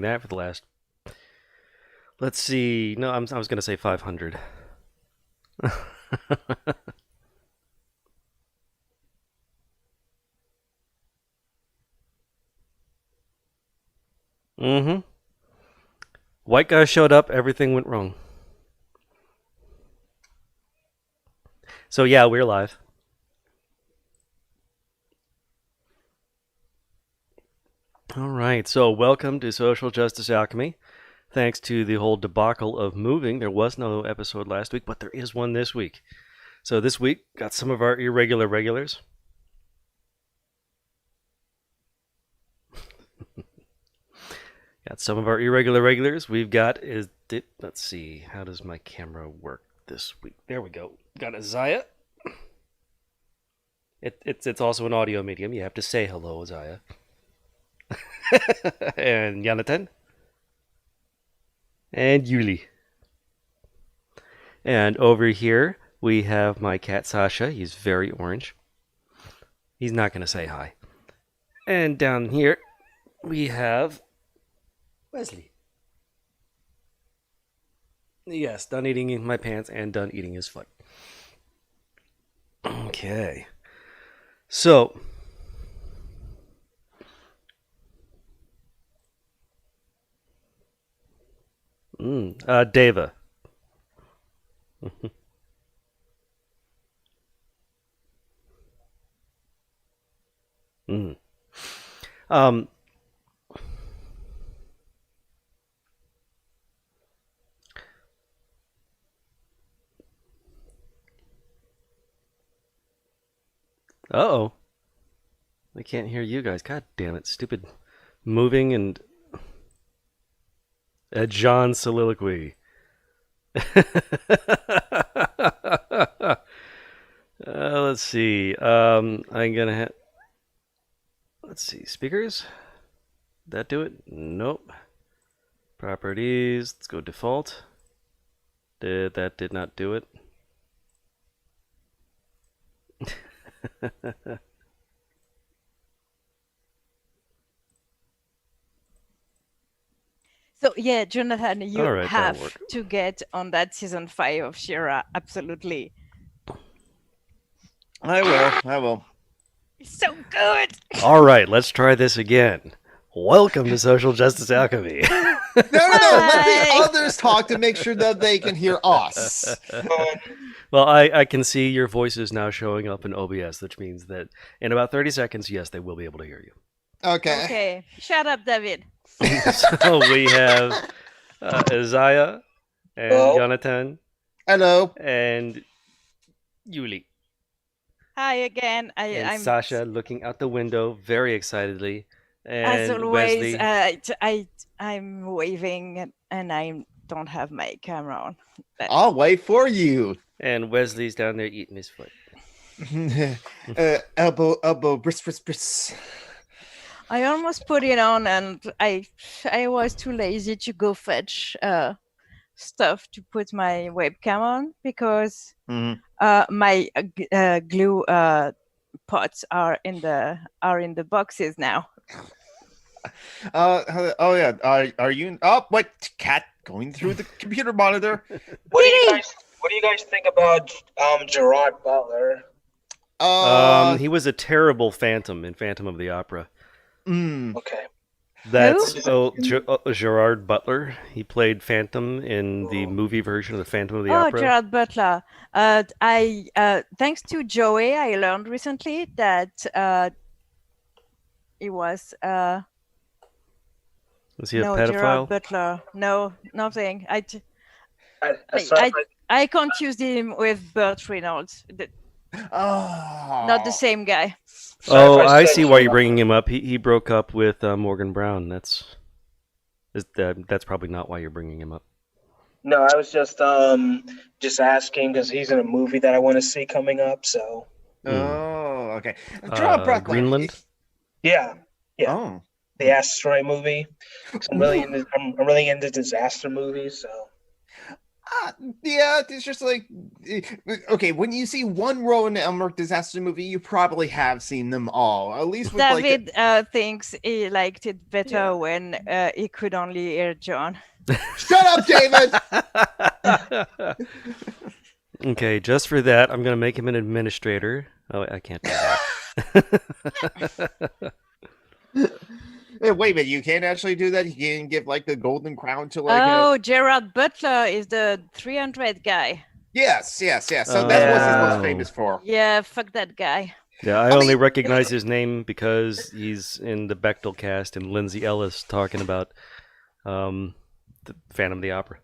that for the last. Let's see. No, I was going to say 500. Mm-hmm. White guy showed up. Everything went wrong. So yeah, we're live. All right. So welcome to Social Justice Alchemy. Thanks to the whole debacle of moving, there was no episode last week, but there is one this week. So this week, got some of our irregular regulars. Got some of our irregular regulars. We've got let's see, how does my camera work this week? There we go. Got Isaiah. It's also an audio medium. You have to say hello, Isaiah. And Jonathan. And Yuli. And over here, we have my cat Sasha. He's very orange. He's not going to say hi. And down here, we have Wesley. Yes, done eating my pants and done eating his foot. Okay. So, Deva. mm. Um, Uh-oh. I can't hear you guys. God damn it. Stupid moving and a John soliloquy. Let's see. I'm gonna have. Let's see. Speakers. Did that do it? Nope. Properties. Let's go default. Did not do it? So yeah, Jonathan, you All right, have to get on that season 5 of Shira. Absolutely. I will. It's so good. All right, let's try this again. Welcome to Social Justice Alchemy. No. Let the others talk to make sure that they can hear us. Well, I can see your voices now showing up in OBS, which means that in about 30 seconds, yes, they will be able to hear you. Okay. Okay. Shut up, David. So we have Isaiah and Jonathan. Hello. And Yuli. Hi again. I'm Sasha looking out the window very excitedly. And as always, Wesley. I'm waving and I don't have my camera on. I'll wait for you. And Wesley's down there eating his foot. Elbow, bris. I almost put it on and I was too lazy to go fetch stuff to put my webcam on because my glue pots are in the boxes now. Oh yeah. Are you? Oh, what cat going through the computer monitor? What do you guys think about Gerard Butler? He was a terrible Phantom in Phantom of the Opera. Okay. That's Gerard Butler. He played Phantom in the movie version of the Phantom of the Opera. Oh, Gerard Butler. Thanks to Joey, I learned recently that he was. Was he a no, pedophile? Gerard Butler. No, nothing. I confused him with Burt Reynolds. Not the same guy. Oh, I see why you're bringing him up. He broke up with Morgan Brown. That's probably not why you're bringing him up. No, I was just asking because he's in a movie that I want to see coming up. So. Oh, okay. Greenland. Yeah. Oh. The asteroid movie. I'm really into disaster movies. So. Yeah, it's just like, okay, when you see one Roland Emmerich disaster movie, you probably have seen them all. At least with David thinks he liked it better when he could only hear John. Shut up, David! Okay, just for that, I'm going to make him an administrator. Oh, I can't do that. Hey, wait a minute, you can't actually do that? You can't give like the golden crown to like Gerard Butler is the 300 guy. Yes. So that's what he's most famous for. Yeah, fuck that guy. Yeah, I only recognize his name because he's in the Bechtel cast and Lindsay Ellis talking about the Phantom of the Opera.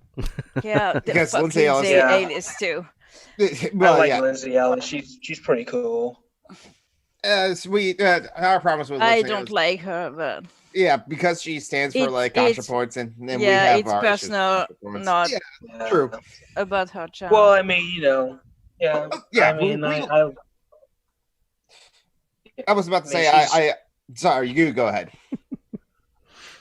Yeah, Because fuck Lindsay Ellis A-list too. Well, I like Lindsay Ellis. She's pretty cool. Sweet. Our promise was. I don't like her, but yeah, because she stands for like contrapoints, and then we yeah, have it's our personal, not true about her child. Well, I mean, yeah. Yeah, I mean, I was about to say, I sorry, you go ahead.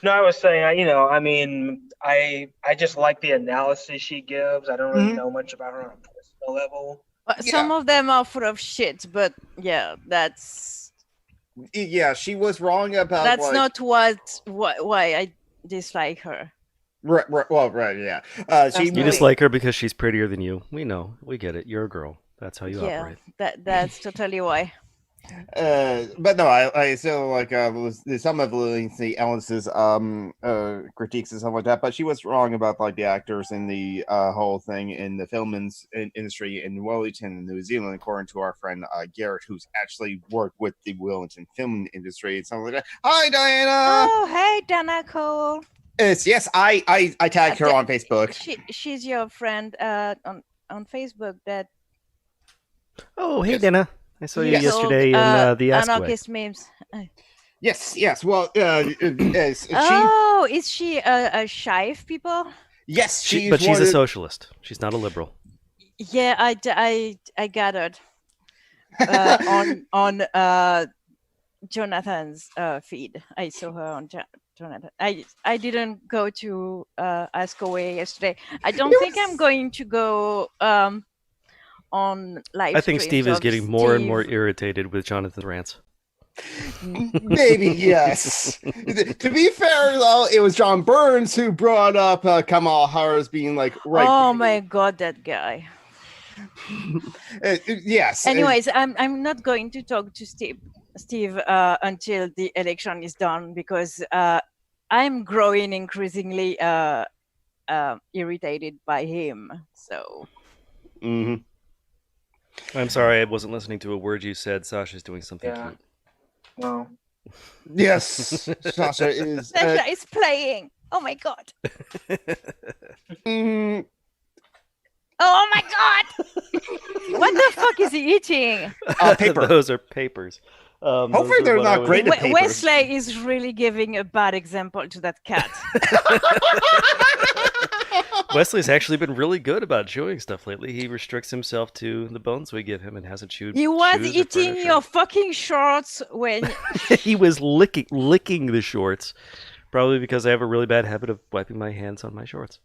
No, I was saying, I mean, I just like the analysis she gives. I don't really know much about her on a personal level. Some of them are full of shit, but yeah, that's. Yeah, she was wrong about. That's not why I dislike her. Right. Well, right. Yeah. You dislike her because she's prettier than you. We know. We get it. You're a girl. That's how you operate. That's totally why. But no, I still like some of Lindsay Ellis's critiques and stuff like that. But she was wrong about like the actors and the whole thing in the film industry in Wellington, New Zealand, according to our friend Garrett, who's actually worked with the Wellington film industry and something like that. Hi, Diana. Oh, hey, Debacles. Yes, I tagged her on Facebook. She's your friend on Facebook. That. Oh, hey, Dana. I saw you yesterday in the Ask Anarchist memes. Yes. Well, is she a shy of people? Yes, but she's a socialist. She's not a liberal. Yeah, I gathered on Jonathan's feed. I saw her on Jonathan. I didn't go to Ask Away yesterday. I don't think I'm going to go. On live I think Steve is getting more and more irritated with Jonathan's rants. Maybe, yes. To be fair, though, it was John Burns who brought up Kamala Harris being like, right. Oh my God, that guy. Yes. Anyways, I'm not going to talk to Steve until the election is done because I'm growing increasingly irritated by him. So. Mm-hmm. I'm sorry, I wasn't listening to a word you said. Sasha's doing something cute. Well. Yes, Sasha is. Sasha is playing. Oh my God. Oh my God. What the fuck is he eating? Paper. Those are papers. Hopefully they're not great at papers. Wesley is really giving a bad example to that cat. Wesley's actually been really good about chewing stuff lately. He restricts himself to the bones we give him and hasn't chewed. He was eating your fucking shorts when he was licking the shorts, probably because I have a really bad habit of wiping my hands on my shorts.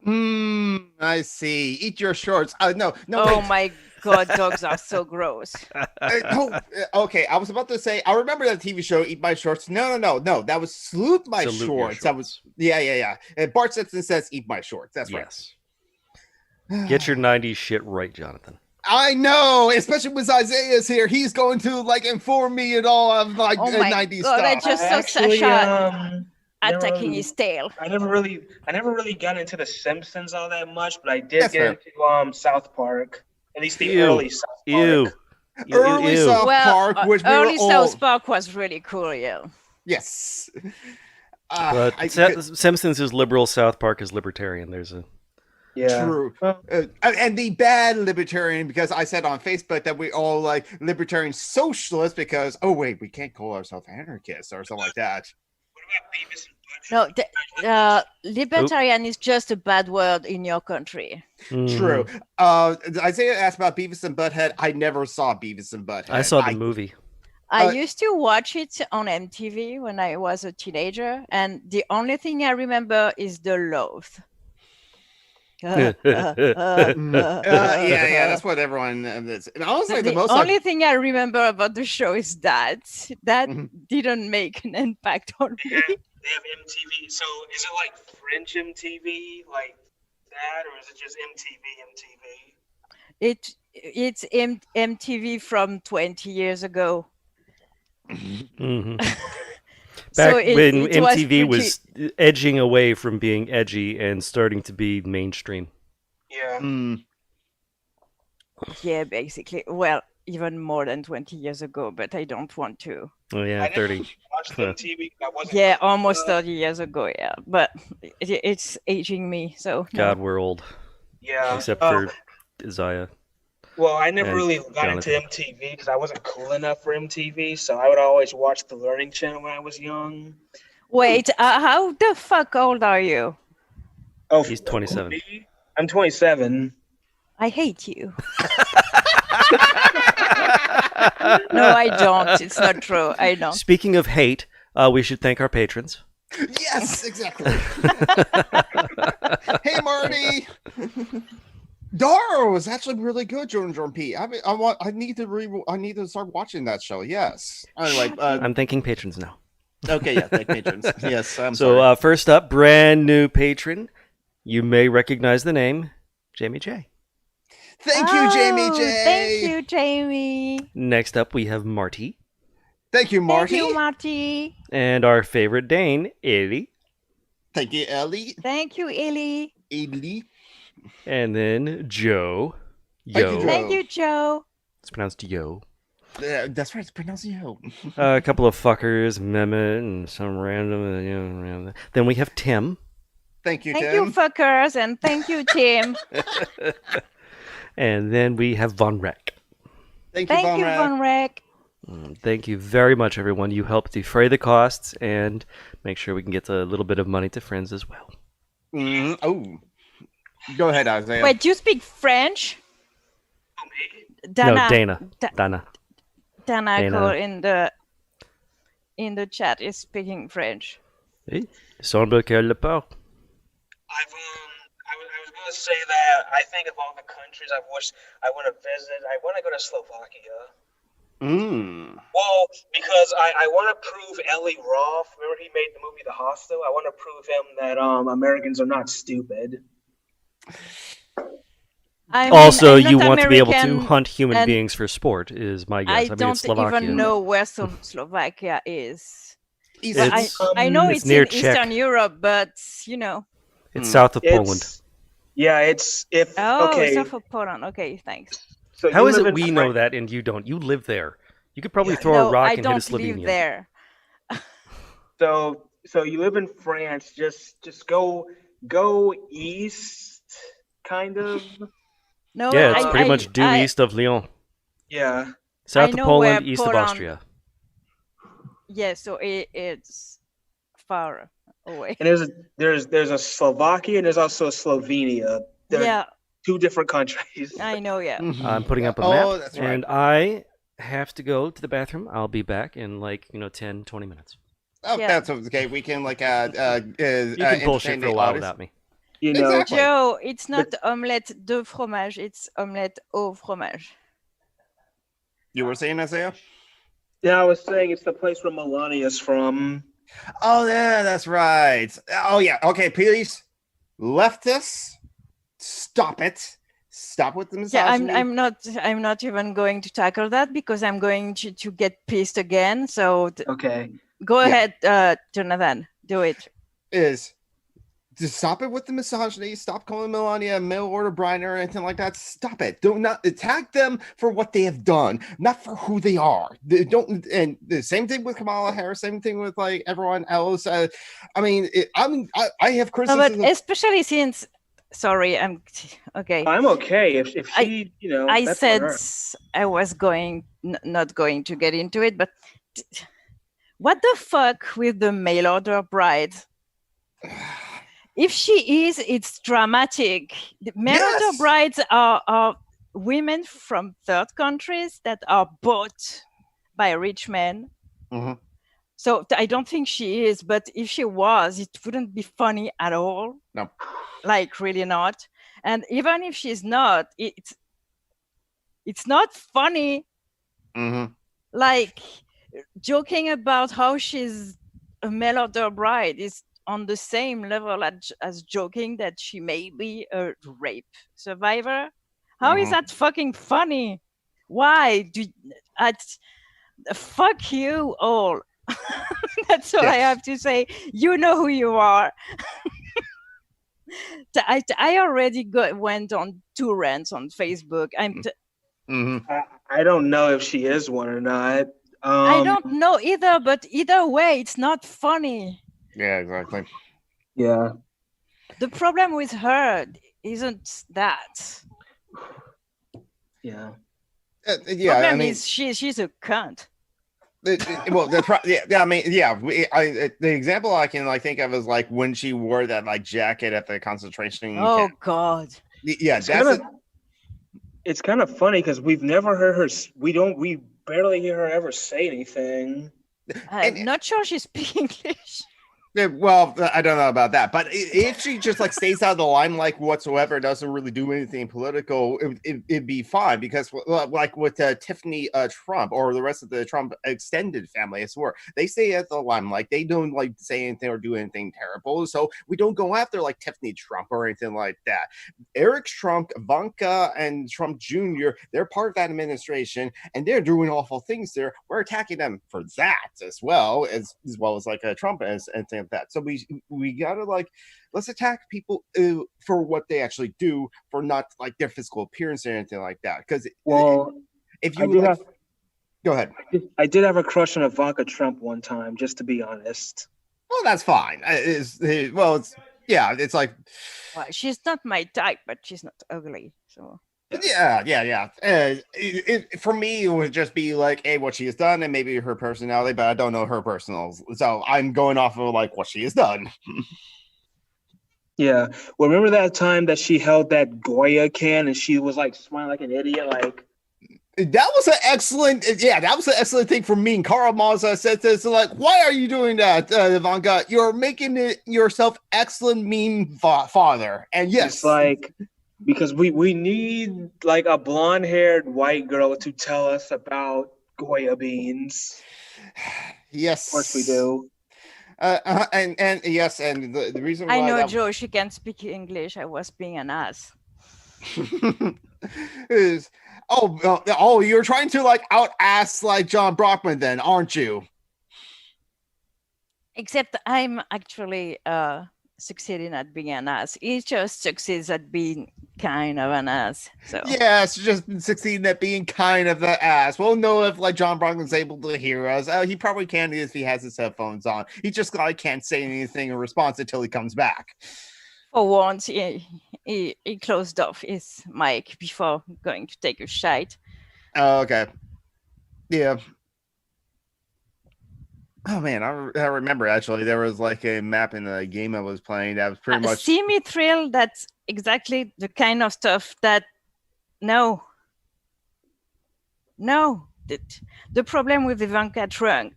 I see. Eat your shorts. No. Oh my God, dogs are so gross. Okay, I was about to say, I remember that TV show, Eat My Shorts. No. That was Salute My Shorts. That was, yeah. And Bart Simpson says, Eat My Shorts. That's right. Yes. Get your 90s shit right, Jonathan. I know, especially with Isaiah's here. He's going to, like, inform me and all of, like, 90s stuff. I just saw Sasha attacking his tail. I never really got into The Simpsons all that much, but I did get into South Park. At least the early South Park. Early South Park, which early South Park was really cool, yeah. Yes. But Simpsons is liberal, South Park is libertarian. There's a true. And the bad libertarian, because I said on Facebook that we all like libertarian socialists because we can't call ourselves anarchists or something like that. What about Beavis and Butthead? No, libertarian is just a bad word in your country. True. Isaiah asked about Beavis and Butthead. I never saw Beavis and Butthead. I saw the movie. I used to watch it on MTV when I was a teenager, and the only thing I remember is the loath. Yeah, that's what everyone. Is. And honestly, The most only thing I remember about the show is that Mhm. didn't make an impact on me. They have MTV. So is it like French MTV, like that, or is it just MTV? It's MTV from 20 years ago. Mm-hmm. So Back when it MTV was was edging away from being edgy and starting to be mainstream. Yeah. Yeah, basically. Well, even more than 20 years ago, but I don't want to. Oh yeah, I 30. never watched MTV. I wasn't. Yeah, almost 30 years ago. Yeah, but it's aging me. So no. God, we're old. Yeah. Except for Isaiah. Well, I never and really got into MTV because I wasn't cool enough for MTV, so I would always watch the Learning Channel when I was young. Wait, how the fuck old are you? Oh, he's 27. Me? I'm 27. I hate you. No, I don't. It's not true. I don't. Speaking of hate, we should thank our patrons. Yes, exactly. Hey, Marty. Dara was actually really good, Jordan P. I need to start watching that show. Yes. Anyway, I'm thanking patrons now. Okay, yeah, thank patrons. Yes. I'm So sorry. first up, brand new patron. You may recognize the name, Jamie J. Thank you, Jamie J. Thank you, Jamie. Next up, we have Marty. Thank you, Marty. Thank you, Marty. And our favorite Dane, Ellie. Thank you, Ellie. Thank you, Ellie. Ellie. And then Joe. Thank you, Joe. Thank you, Joe. It's pronounced Yo. That's right. It's pronounced Yo. A couple of fuckers, Mehmet, and some random. Then we have Tim. Thank you, Thank Tim. you, fuckers, and thank you, Tim. And then we have Von Reck. Thank you, Von Reck. Thank you very much, everyone. You helped defray the costs and make sure we can get a little bit of money to friends as well. Oh. Go ahead, Isaiah. Wait, do you speak French? No, Dana. Dana. Dana in the chat is speaking French. Il semble qu'elle le parle. I was going to say that I think of all the countries I wish I want to visit, I want to go to Slovakia. Well, because I want to prove Eli Roth. Remember he made the movie The Hostel? I want to prove him that Americans are not stupid. I mean, you want to be able to hunt human beings for sport, is my guess. I don't it's Slovakia. even know where Slovakia is. I know it's it's near in Eastern Europe, but you know. It's south of Poland. Yeah, it's okay. South of Poland. Okay, thanks. So how is it we know that and you don't? You live there. You could probably throw a rock and hit a Slovenian. I don't live there. So you live in France. Just go east, kind of. No, yeah, it's pretty much due east of Lyon. Yeah. South of Poland, east of Austria. Yeah, so it's far away. And there's a Slovakia and there's also a Slovenia. They're two different countries. I know, yeah. I'm putting up a map, that's right. and I have to go to the bathroom. I'll be back in 10, 20 minutes. Oh, that's okay. We can you can bullshit for a while without me. You know, exactly. Joe, it's not omelette de fromage, it's omelette au fromage. You were saying, Isaiah? Yeah, I was saying it's the place where Melania's from. Oh, yeah, that's right. Oh, yeah. Okay, please. Leftists, stop it. Stop with the misogyny. Yeah, I'm not even going to tackle that because I'm going to get pissed again. So okay. Go ahead, Jonathan. Do it. Just stop it with the misogyny. Stop calling Melania a mail order bride or anything like that. Stop it. Do not attack them for what they have done, not for who they are. They don't. And the same thing with Kamala Harris. Same thing with like everyone else. I have criticism. No, but especially since, sorry, I'm okay. I'm okay. If she, I said I was not going to get into it, but what the fuck with the mail order bride? If she is, it's dramatic. The mail order brides are women from third countries that are bought by rich men. Mm-hmm. So I don't think she is, but if she was, it wouldn't be funny at all. No. Like, really not. And even if she's not, it's not funny. Like joking about how she's a mail order bride is on the same level as joking that she may be a rape survivor. How is that fucking funny? Why do fuck you all? That's all I have to say. You know who you are. I already went on 2 rants on Facebook. I don't know if she is one or not. I don't know either, but either way, it's not funny. Yeah, exactly. Yeah. The problem with her isn't that. Yeah. Yeah. Problem I mean, is she's a cunt. Well, I mean, yeah. The example I can like think of is like when she wore that like jacket at the concentration camp. God. Yeah, it's kind of funny because we've never heard her. We barely hear her ever say anything. I'm not sure she speaks English. Well, I don't know about that, but if she just like stays out of the limelight whatsoever, doesn't really do anything political, it'd be fine. Because like with Tiffany Trump or the rest of the Trump extended family, I swear they stay at the limelight. They don't like say anything or do anything terrible, so we don't go after like Tiffany Trump or anything like that. Eric Trump, Ivanka, and Trump Jr. They're part of that administration, and they're doing awful things there. We're attacking them for that as well as like Trump and things like that. So we gotta like let's attack people for what they actually do, for not like their physical appearance or anything like that. Because if you go ahead. I did have a crush on Ivanka Trump one time, just to be honest. Well, that's fine. It's like, well, she's not my type, but she's not ugly, so. Yeah. For me, it would just be like, what she has done and maybe her personality, but I don't know her personals. So I'm going off of like what she has done. Yeah. Well, remember that time that she held that Goya can and she was like smiling like an idiot, like. That was an excellent thing for me. And Carl Mazza said this, like, why are you doing that, Ivanka? You're making it yourself excellent meme father. And yes, it's like. Because we need like a blonde-haired white girl to tell us about Goya beans. Yes, of course we do. And yes, and the reason why I know Joe, she can't speak English. I was being an ass. is you're trying to like out ass like John Brockman, then, aren't you? Except I'm actually succeeding at being an ass. He just succeeds at being kind of an ass. So yes, just succeeding at being kind of the ass. We'll know if like John Brockman's able to hear us. He probably can if he has his headphones on. He just like can't say anything in response until he comes back. For once, he closed off his mic before going to take a shite. Oh, okay. Yeah. Oh man, I remember actually there was like a map in the game I was playing that was pretty much Semi Thrill. That's exactly the kind of stuff that no. The problem with Ivanka Trump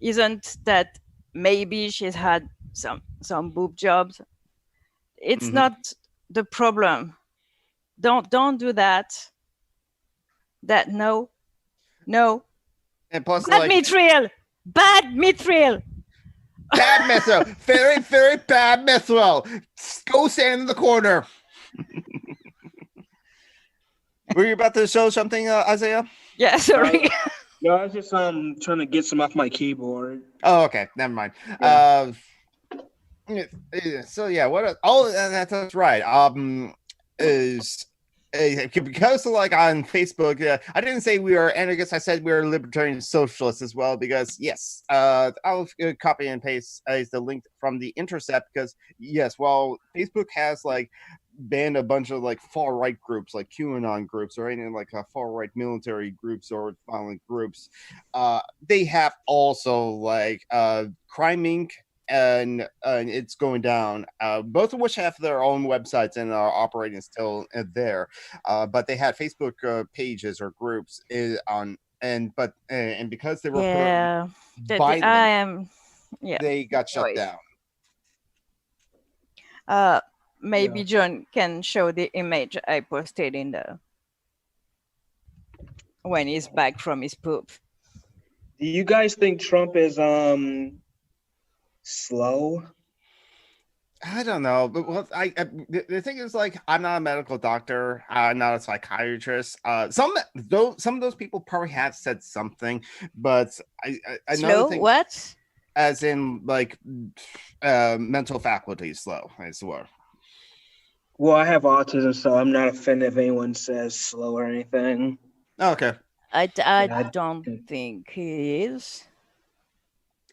isn't that maybe she's had some boob jobs. It's not the problem. Don't do that. That no. And plus, bad mithril. Bad mithril. Bad mithril. Very, very bad mithril. Go stand in the corner. Were you about to show something, Isaiah? Yeah, sorry. No, I was just trying to get some off my keyboard. Oh, okay. Never mind. Yeah. So yeah, that's right. Is because like on Facebook, I didn't say we are anarchists. I said we are libertarian socialists as well. Because yes, I'll copy and paste the link from the Intercept. Because yes, while Facebook has like banned a bunch of like far right groups, like QAnon groups, or any like far right military groups or violent groups, they have also like Crime Inc. And it's going down, both of which have their own websites and are operating still there, but they had Facebook pages or groups on, and because they were violent, they got shut down. maybe John can show the image I posted in the when he's back from his poop. Do you guys think Trump is slow? I don't know, but the thing is, like, I'm not a medical doctor. I'm not a psychiatrist. Some of those people probably have said something, but I know Slow? What? As in, like, mental faculties slow, I swear. Well, I have autism, so I'm not offended if anyone says slow or anything. Okay. I don't think he is.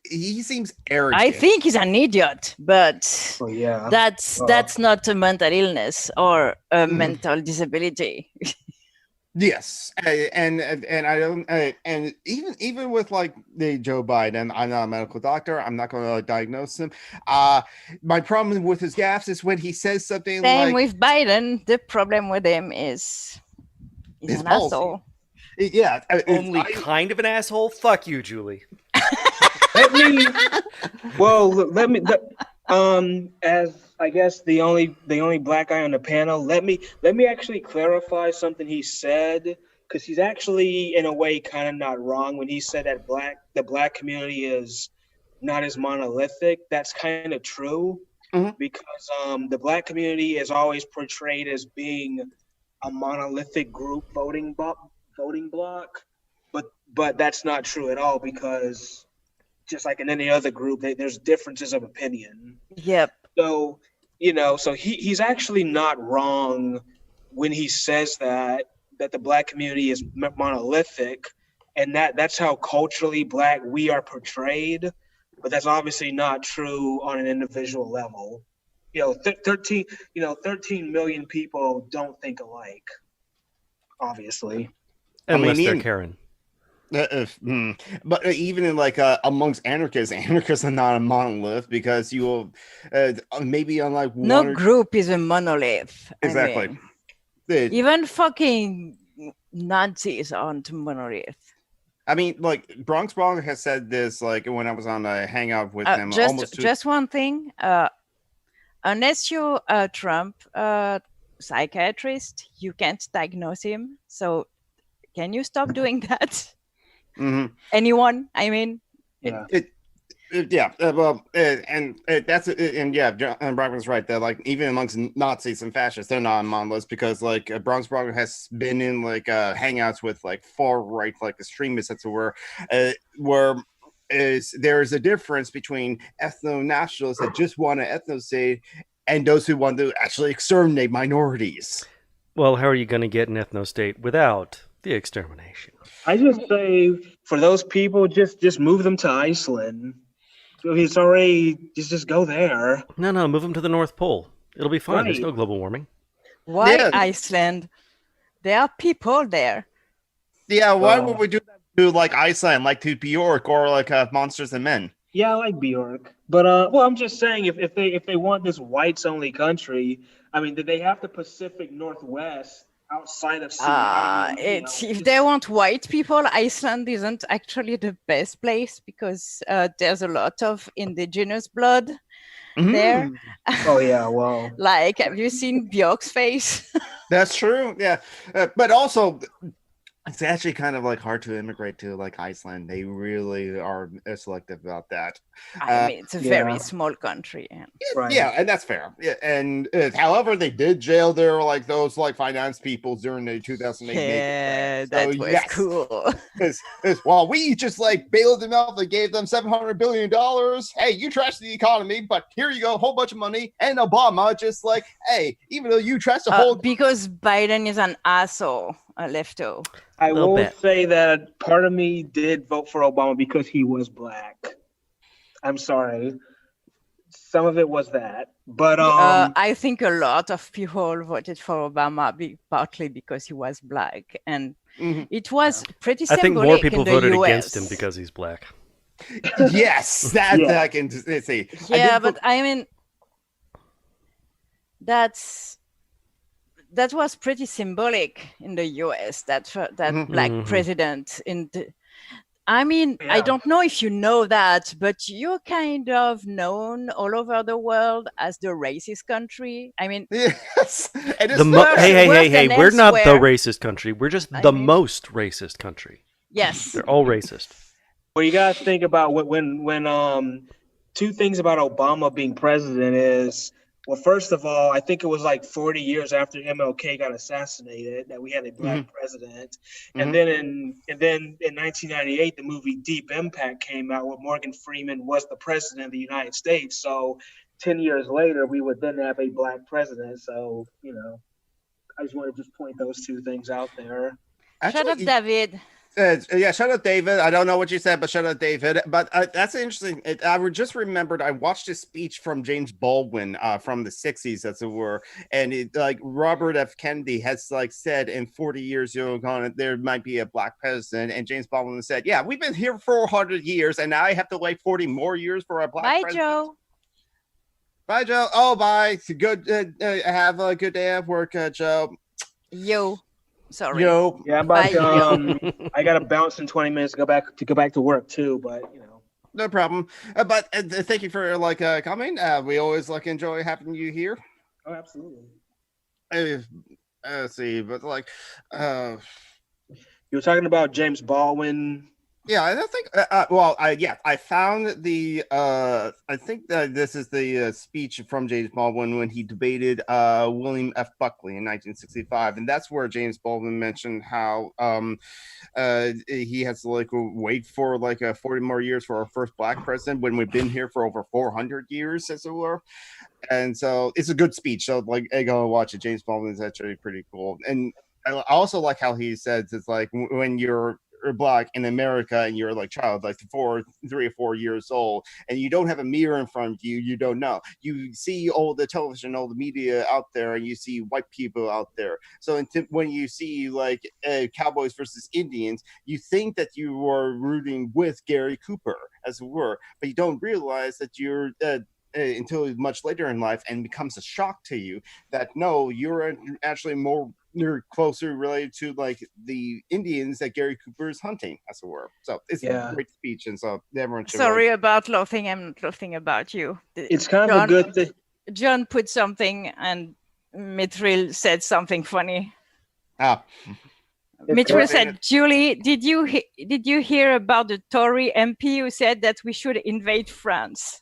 He seems arrogant. I think he's an idiot, but that's not a mental illness or a mental disability. Yes, and I don't, and even with like the Joe Biden, I'm not a medical doctor. I'm not going to diagnose him. My problem with his gaffes is when he says something Same like, with Biden. The problem with him is he's an asshole. Yeah, only kind of an asshole. Fuck you, Julie. Let me. As I guess the only black guy on the panel, let me actually clarify something he said, because he's actually in a way kind of not wrong when he said that the black community is not as monolithic. That's kind of true, because the black community is always portrayed as being a monolithic group voting block, but that's not true at all, because just like in any other group, there's differences of opinion. Yep. So, so he's actually not wrong when he says that the black community is monolithic, and that's how culturally black we are portrayed. But that's obviously not true on an individual level. 13 million people don't think alike, obviously. Unless they're Karen. But even in like amongst anarchists are not a monolith, because you will maybe unlike no group is a monolith. Exactly. I mean, even fucking Nazis aren't a monolith. I mean, like Bronx Blog has said this, like when I was on a hangout with him. Just one thing. Unless you're a Trump psychiatrist, you can't diagnose him. So, can you stop doing that? Mm-hmm. Anyone? I mean, well, and that's and yeah, and Brock was right that like even amongst Nazis and fascists, they're not monoliths, because like Bronx Blogger has been in like hangouts with like far right like extremists. That's where there is a difference between ethno-nationalists that just want to ethno-state and those who want to actually exterminate minorities. Well, how are you going to get an ethno-state without the extermination? I just say for those people, just move them to Iceland. It's already just go there. No, move them to the North Pole. It'll be fine. Right. There's no global warming. Why Iceland? There are people there. Yeah, why would we do that to like Iceland, like to Bjork or like Monsters and Men? Yeah, I like Bjork, but I'm just saying if they want this whites only country, I mean, did they have the Pacific Northwest? Outside of if they want white people, Iceland isn't actually the best place, because there's a lot of indigenous blood there. Oh yeah, well, like, have you seen Bjork's face? That's true. Yeah, but also it's actually kind of like hard to immigrate to like Iceland. They really are selective about that. I mean, it's a very small country. Right. Yeah, and that's fair. Yeah, and however, they did jail their like those like finance people during the 2008. Yeah, that was cool. While we just like bailed them out, they gave them $700 billion. Hey, you trashed the economy, but here you go, a whole bunch of money. And Obama just like, hey, even though you trashed the whole, because Biden is an asshole, a lefto. I will say that part of me did vote for Obama because he was black. I'm sorry. Some of it was that. But I think a lot of people voted for Obama partly because he was black. And it was pretty symbolic. I think more people voted against him because he's black. Yes, that I can see. Yeah, but I mean, that was pretty symbolic in the US, that black president I mean, Yeah. I don't know if you know that, but you're kind of known all over the world as the racist country. I mean, Yes, and The it's worse- hey, worse hey, than we're not the elsewhere. racist country. We're just I the mean- most racist country. yes. They're all racist. Well, you gotta think about when two things about Obama being president is, well, first of all, I think it was like 40 years after MLK got assassinated that we had a black president, and then in 1998 the movie Deep Impact came out where Morgan Freeman was the president of the United States. So 10 years later we would then have a black president. So I just want to just point those two things out there. Shut up, David. Yeah, shut up, David. I don't know what you said, but shut up, David. But that's interesting. I just remembered I watched a speech from James Baldwin from the 60s, as it were, and Robert F. Kennedy has said in 40 years there might be a black president, and James Baldwin said, "Yeah, we've been here for 400 years, and now I have to wait 40 more years for a black president." Joe. Bye, Joe. Oh, bye. Good. Have a good day at work, Joe. Yo. Sorry. Yo. Yeah, I'm about to, I got to bounce in 20 minutes to go back to work too, but No problem. But thank you for coming. We always enjoy having you here. Oh, absolutely. Let's see, but you were talking about James Baldwin. Yeah, I don't think. I found the. I think that this is the speech from James Baldwin when he debated William F. Buckley in 1965, and that's where James Baldwin mentioned how he has to wait for 40 more years for our first black president when we've been here for over 400 years, as it were. And so it's a good speech. So go watch it. James Baldwin is actually pretty cool, and I also like how he says it's when you're black in America and you're child 3 or 4 years old and you don't have a mirror in front of you, you don't know. You see all the television, all the media out there, and you see white people out there. So when you see Cowboys versus Indians, you think that you are rooting with Gary Cooper, as it were, but you don't realize that you're until much later in life, and becomes a shock to you that no, you're actually you're closer related to the Indians that Gary Cooper is hunting, as it were. So it's a great speech, and so everyone should. Sorry about laughing. I'm laughing about you. It's kind of a good thing. John put something, and Mithril said something funny. Mithril said, "Julie, did you hear about the Tory MP who said that we should invade France?"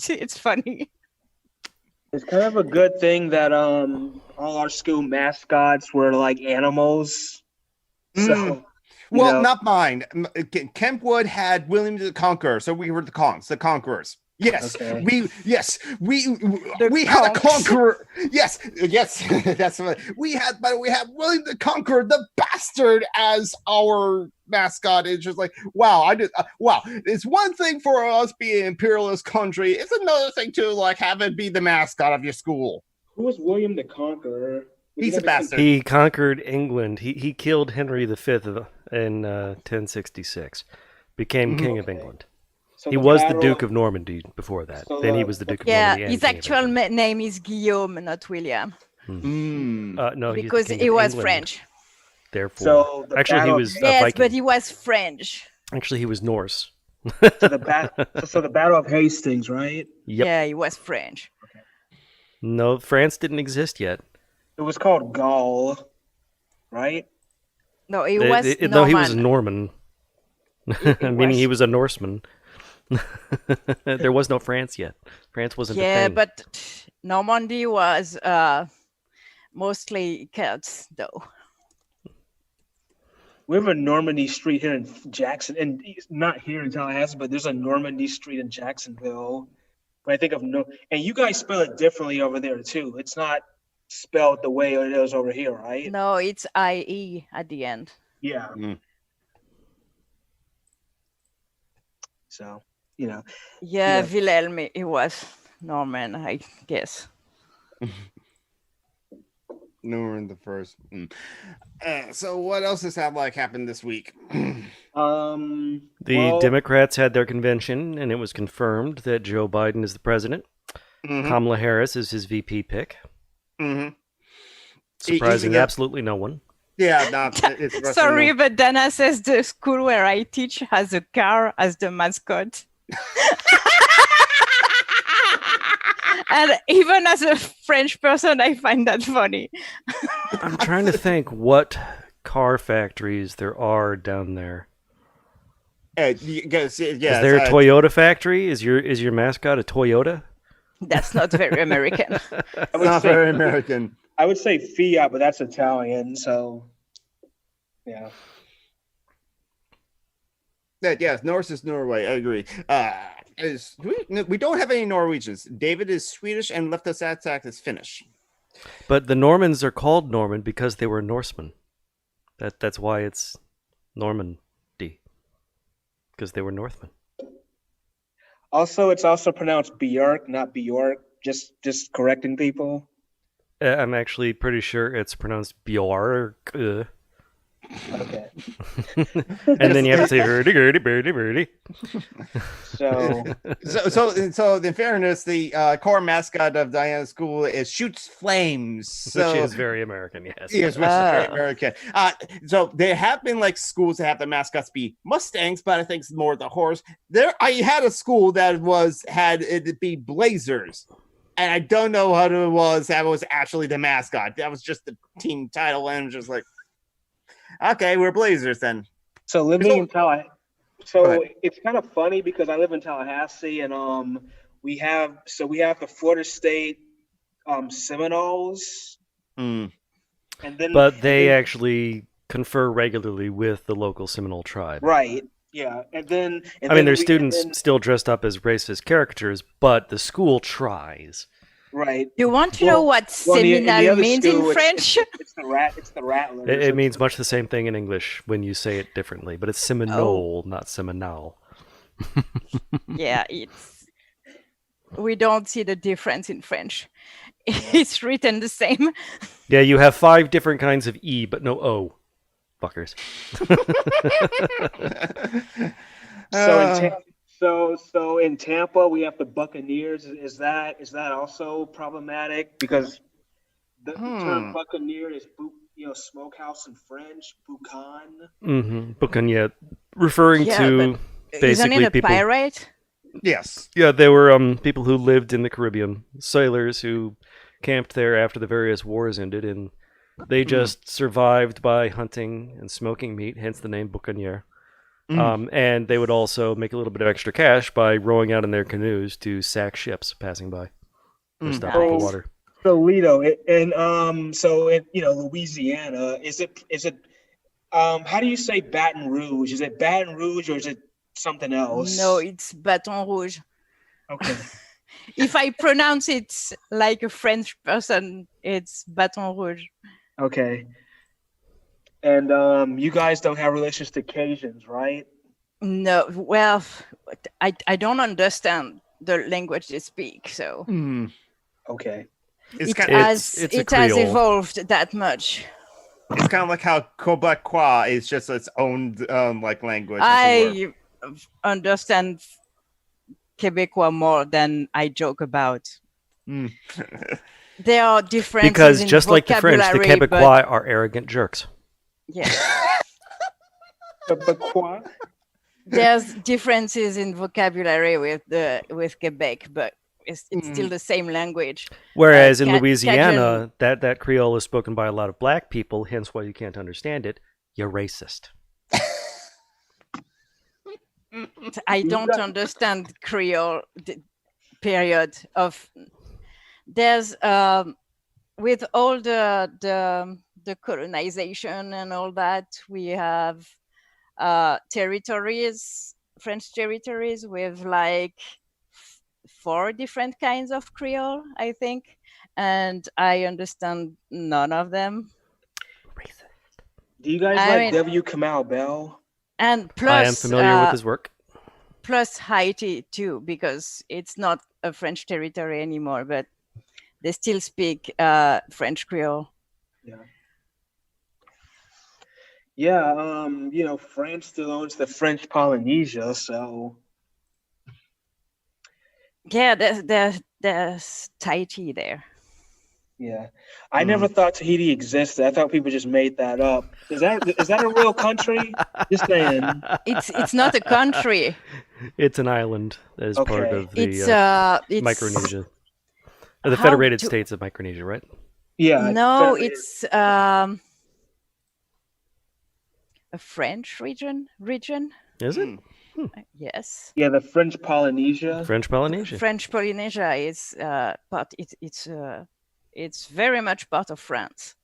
It's funny. It's kind of a good thing that all our school mascots were animals. So, not mine. Kentwood had William the Conqueror, so we were the Conquerors. Yes, okay. we had a conqueror. Yes, that's what we had. But we had William the Conqueror, the bastard, as our mascot. It's just wow. Wow. It's one thing for us being an imperialist country. It's another thing to have it be the mascot of your school. Who was William the Conqueror? He's a bastard. He conquered England. He killed Henry V in 1066. Became king of England. So he was the Duke of Normandy before that. Then he was the Duke of Normandy. Yeah, his actual name is Guillaume, not William. No, because he was French. Therefore, actually, he was Viking. But he was French. Actually, he was Norse. So the Battle of Hastings, right? Yep. Yeah, he was French. Okay. No, France didn't exist yet. It was called Gaul, right? No, he was Norman. No, he was Norman. Meaning he was a Norseman. There was no France yet. France wasn't a thing. Yeah, but Normandy was mostly Celts, though. We have a Normandy Street here in Jackson, and not here in Tallahassee, but there's a Normandy Street in Jacksonville. When I think of and you guys spell it differently over there too. It's not spelled the way it is over here, right? No, it's IE at the end. Yeah. So, Yeah, Wilhelm, it was Norman, I guess. Norman the First. So what else has happened this week? The Democrats had their convention, and it was confirmed that Joe Biden is the president. Kamala Harris is his VP pick. Surprising absolutely no one. Yeah, no, it's Russian. Sorry, but Dana says the school where I teach has a car as the mascot. And even as a French person, I find that funny. I'm trying to think what car factories there are down there. Is Is there a Toyota factory? Is your mascot a Toyota? That's not very American. It's not very American. I would say Fiat, but that's Italian, so yeah. Yes, Norse is Norway. I agree. We don't have any Norwegians. David is Swedish and Leftos Attack is Finnish. But the Normans are called Norman because they were Norsemen. That's why it's Normandy. Because they were Northmen. Also, it's also pronounced Bjork, not Bjork. Just correcting people. I'm actually pretty sure it's pronounced Bjork. Okay. And then you have to say hurdy, birdie, birdie. So in fairness, the core mascot of Diana's school is shoots flames, which is very American. Yes, which is very American. So there have been like schools that have the mascots be Mustangs, but I think it's more the horse. I had a school that had it be Blazers. And I don't know what it was that was actually the mascot. That was just the team title, and just like, okay, we're Blazers then. So living in Tallahassee, it's kind of funny because I live in Tallahassee, and we have the Florida State Seminoles, and then they actually confer regularly with the local Seminole tribe, right? Yeah, and then their students still dressed up as racist caricatures, but the school tries. Right. You want to know what Seminole means in French? It's the rattler. It means much the same thing in English when you say it differently, but it's Seminole, not Seminole. Yeah, we don't see the difference in French. It's written the same. Yeah, you have 5 different kinds of E, but no O. Fuckers. So in Tampa we have the Buccaneers. Is that also problematic? Because the term Buccaneer is smokehouse in French, boucan. Mm-hmm. Boucan, referring to basically isn't it a people. Pirate? Yes. Yeah, they were people who lived in the Caribbean, sailors who camped there after the various wars ended, and they just survived by hunting and smoking meat, hence the name Boucanier. And they would also make a little bit of extra cash by rowing out in their canoes to sack ships passing by or stop at the water. So Lido, Louisiana, is it how do you say Baton Rouge? Is it Baton Rouge or is it something else? No, it's Baton Rouge. Okay. If I pronounce it like a French person, it's Baton Rouge. Okay. And you guys don't have relations to Cajuns, right? No, well, I don't understand the language they speak, so. Okay. It has evolved that much. It's kind of like how Quebecois is just its own language. I understand Quebecois more than I joke about. There are differences because in just like the French, the Quebecois are arrogant jerks. Yeah. Quebecois? There's differences in vocabulary with Quebec, but it's still the same language. Whereas in Louisiana, that Creole is spoken by a lot of black people, hence why you can't understand it. You're racist. I don't understand Creole. Period of there's with all the colonization and all that, we have territories, French territories with like 4 different kinds of Creole, I think, and I understand none of them. Racist. Do you guys like W. Kamau Bell? And plus, I am familiar with his work. Plus Haiti too, because it's not a French territory anymore, but they still speak French Creole. Yeah, France still owns the French Polynesia, so yeah, there's Tahiti there. Yeah, I never thought Tahiti existed. I thought people just made that up. Is that a real country? Just saying. It's not a country. It's an island that is part Okay. of the It's Micronesia. Or the how Federated to- States of Micronesia, right? Yeah. No, Federated. it's a French region. Is it? Yes. Yeah, the French Polynesia. French Polynesia. French Polynesia is but it's very much part of France.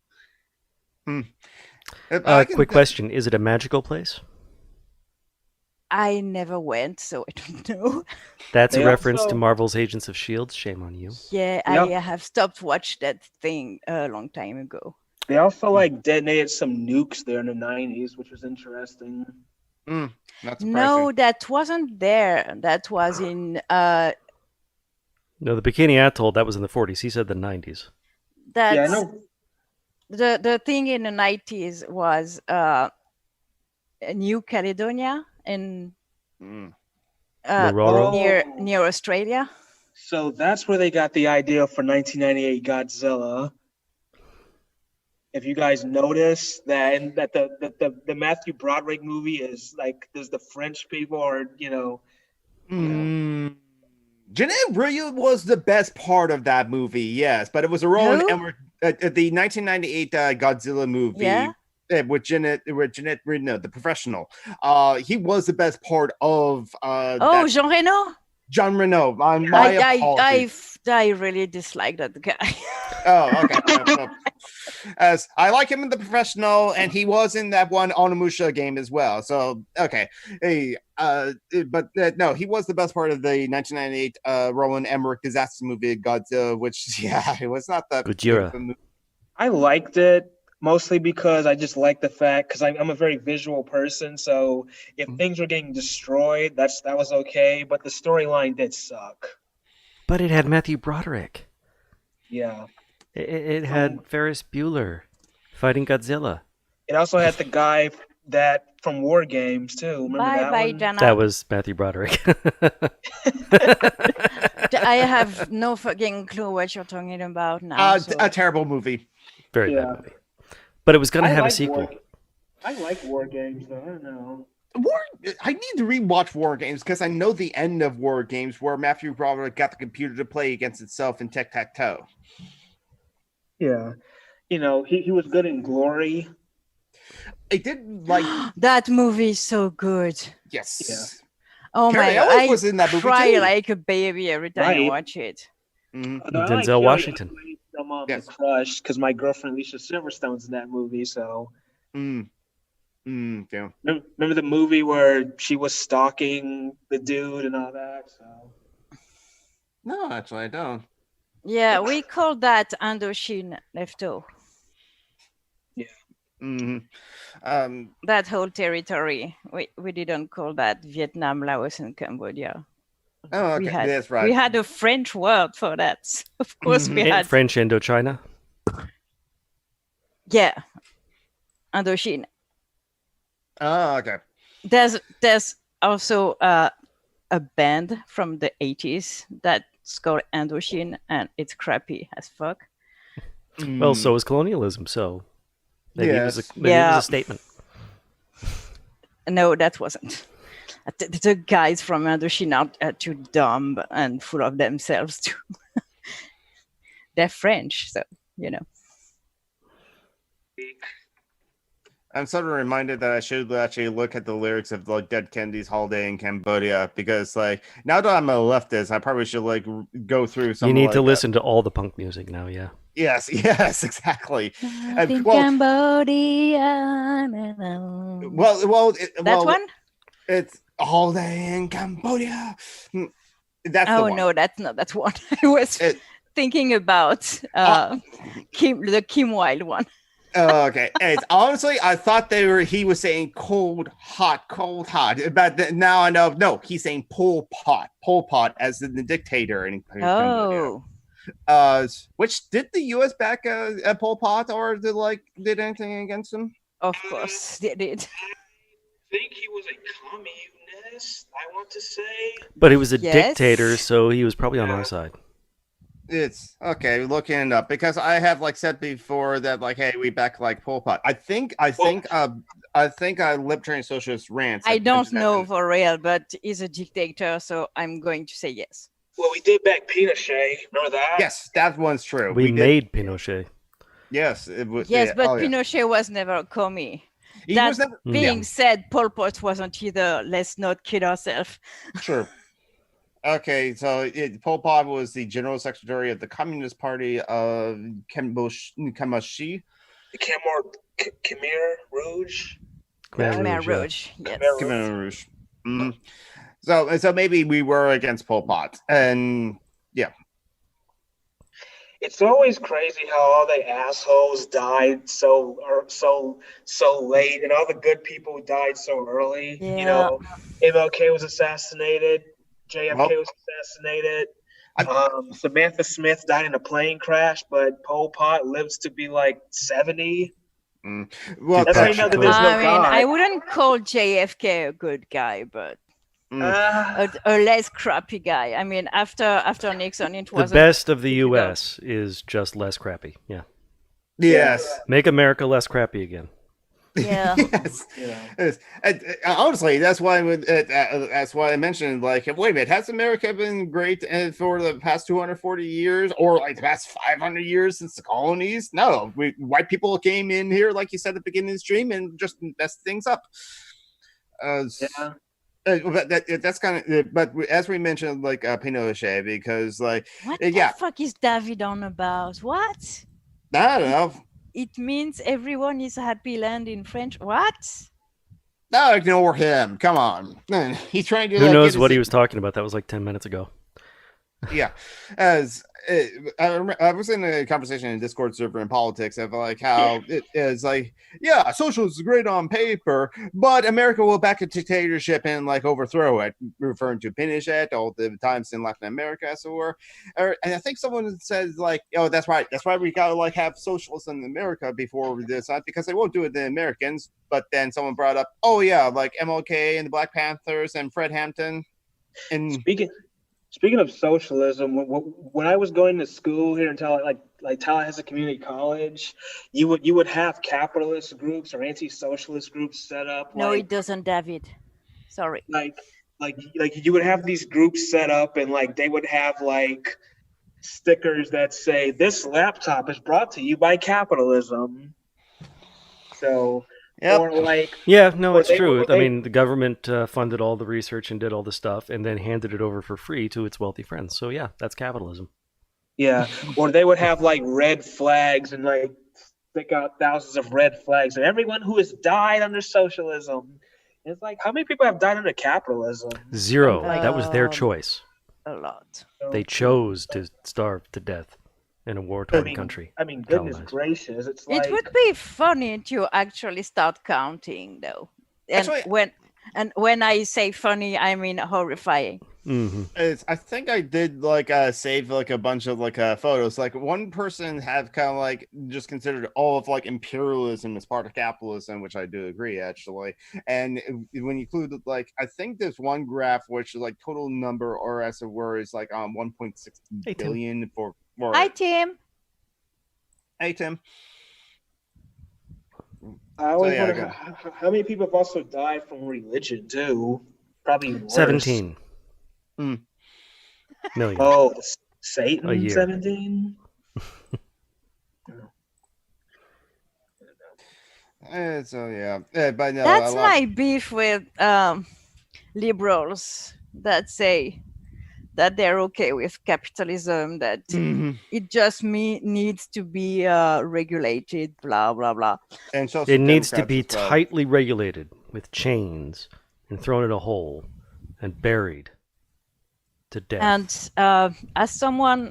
Quick question: is it a magical place? I never went, so I don't know. That's They a reference to also- Marvel's Agents of S.H.I.E.L.D. Shame on you. Yeah, Yep. I have stopped watching that thing a long time ago. They also like detonated some nukes there in the 90s, which was interesting. Not surprising. No, that wasn't there. That was in No, the Bikini Atoll, that was in the 40s. He said the 90s. that's Yeah, I know. the thing in the 90s was New Caledonia in Aurora? near Australia. So that's where they got the idea for 1998 Godzilla. If you guys notice that the Matthew Broderick movie is like there's the French people or Jeanette really was the best part of that movie, yes, but it was a Roland Who? Emmerich, the 1998 Godzilla movie. Yeah. With Jeanette Reno, the professional. He was the best part of Oh, Jean Reno. John Reno. My apologies. I really dislike that guy. Oh, okay. As I like him in the professional, and he was in that one Onimusha game as well. So okay, hey, but no, he was the best part of the 1998 Roland Emmerich disaster movie Godzilla, which it was not that. Gojira. I liked it mostly because I just like the fact because I'm a very visual person. So if things were getting destroyed, that was okay. But the storyline did suck. But it had Matthew Broderick. Yeah. It had Ferris Bueller fighting Godzilla. It also had the guy that from War Games too. Remember that Bye, one? Jana. That was Matthew Broderick. I have no fucking clue what you're talking about now. A terrible movie. Very bad movie. But it was going to have a sequel. I like War Games though. I don't know. I need to rewatch War Games because I know the end of War Games where Matthew Broderick got the computer to play against itself in tic-tac-toe. Yeah. He was good in Glory. I did like that movie is so good. Yes. Yeah. Oh Carrie my Ellis god! was in that I movie cry too. like a baby every time I watch it. Denzel Washington. Yes. Crush because my girlfriend Alicia Silverstone's in that movie. So. Yeah. Remember the movie where she was stalking the dude and all that? So. No, actually, I don't. Yeah, we call that Indochine lefto. Yeah. That whole territory. We didn't call that Vietnam, Laos, and Cambodia. Oh, okay, that's right. We had a French word for that. Of course, we had French Indochina. Yeah, Indochine. Oh, okay. There's also a band from the 80s that's called Indochine, and it's crappy as fuck. Well, so is colonialism. So maybe it was a statement. No, that wasn't. The guys from Indochine are too dumb and full of themselves too. They're French, so I'm sort of reminded that I should actually look at the lyrics of like Dead Kennedy's Holiday in Cambodia because like now that I'm a leftist, I probably should like go through some. You need to listen to all the punk music now, yeah. Yes, exactly. In Cambodia. That one? It's Holiday in Cambodia. That's oh the one. No, that's not that one. I was thinking about the Kim Wilde one. Okay. It's honestly, I thought he was saying cold, hot, but now I know. No, he's saying Pol Pot as the dictator in Cambodia. Which did the U.S. back Pol Pot or did anything against him? Of course, they did. I think he was a communist, I want to say. But he was a dictator, so he was probably on our side. It's okay. Looking it up because I have like said before that like, hey, we back like Pol Pot. I think Libertarian Socialist Rants. I don't know for real, but he's a dictator, so I'm going to say yes. Well, we did back Pinochet. Remember that? Yes, that one's true. We made Pinochet. Yes, it was. Yes, yeah, but oh, yeah. Pinochet was never a commie. He That was never, being said, Pol Pot wasn't either. Let's not kid ourselves. Sure. Okay, so Pol Pot was the general secretary of the Communist Party of Kamashi. The Khmer Rouge. Khmer Rouge, yes. Khmer Rouge. Mm-hmm. So maybe we were against Pol Pot, and yeah. It's always crazy how all the assholes died so late, and all the good people died so early. Yeah. You know, MLK was assassinated, JFK was assassinated. Samantha Smith died in a plane crash, but Pol Pot lives to be like 70. Well, that's how you know that there's no God. I wouldn't call JFK a good guy, but a less crappy guy. I mean, after Nixon, it was the best of the U.S. is just less crappy. Yeah. Yes. Make America less crappy again. Yeah. Yes. Yeah. Honestly, that's why I mentioned, like, wait a minute, has America been great for the past 240 years or like the past 500 years since the colonies? No, white people came in here, like you said at the beginning of the stream, and just messed things up. Yeah. But that's kind of, but as we mentioned, like Pinochet, because like, what the fuck is David on about? What? I don't know. It means everyone is happy land in French. What? No, ignore him. Come on. He's trying to. Who knows what he was talking about? That was like 10 minutes ago. Yeah. As I was in a conversation in a Discord server in politics of like how it is like, yeah, socialism is great on paper, but America will back a dictatorship and like overthrow it, referring to Pinochet, all the times in Latin America, as it were. And I think someone says like, oh, that's right. That's why we gotta like have socialism in America before we decide, because they won't do it the Americans. But then someone brought up, oh yeah, like MLK and the Black Panthers and Fred Hampton. And Speaking of socialism, when I was going to school here in Tallahassee Community College, you would have capitalist groups or anti-socialist groups set up. No, it doesn't, David. Sorry. Like you would have these groups set up, and like they would have like stickers that say, "This laptop is brought to you by capitalism." So. Yep. Or like, it's true. I mean, the government funded all the research and did all the stuff and then handed it over for free to its wealthy friends. So, yeah, that's capitalism. Yeah. Or they would have like red flags and like stick out thousands of red flags. And everyone who has died under socialism. It's like, how many people have died under capitalism? 0. That was their choice. A lot. They chose to starve to death in a war-torn country. I mean, goodness gracious! It's like... It would be funny to actually start counting, though. And actually, when I say funny, I mean horrifying. Mm-hmm. I think I did like save like a bunch of like photos. Like one person have kind of like just considered all of like imperialism as part of capitalism, which I do agree actually. And when you include like, I think there's one graph which is like total number, or as it were, is like 1.6 billion for. Hi, Tim. Hey, Tim. I always wonder how many people have also died from religion too. Probably worse. 17 million. Oh, Satan. A year. 17. So yeah, but no, that's my beef with liberals that say that they're okay with capitalism, that it just needs to be regulated, blah, blah, blah. And so it needs to be tightly regulated with chains and thrown in a hole and buried to death. And as someone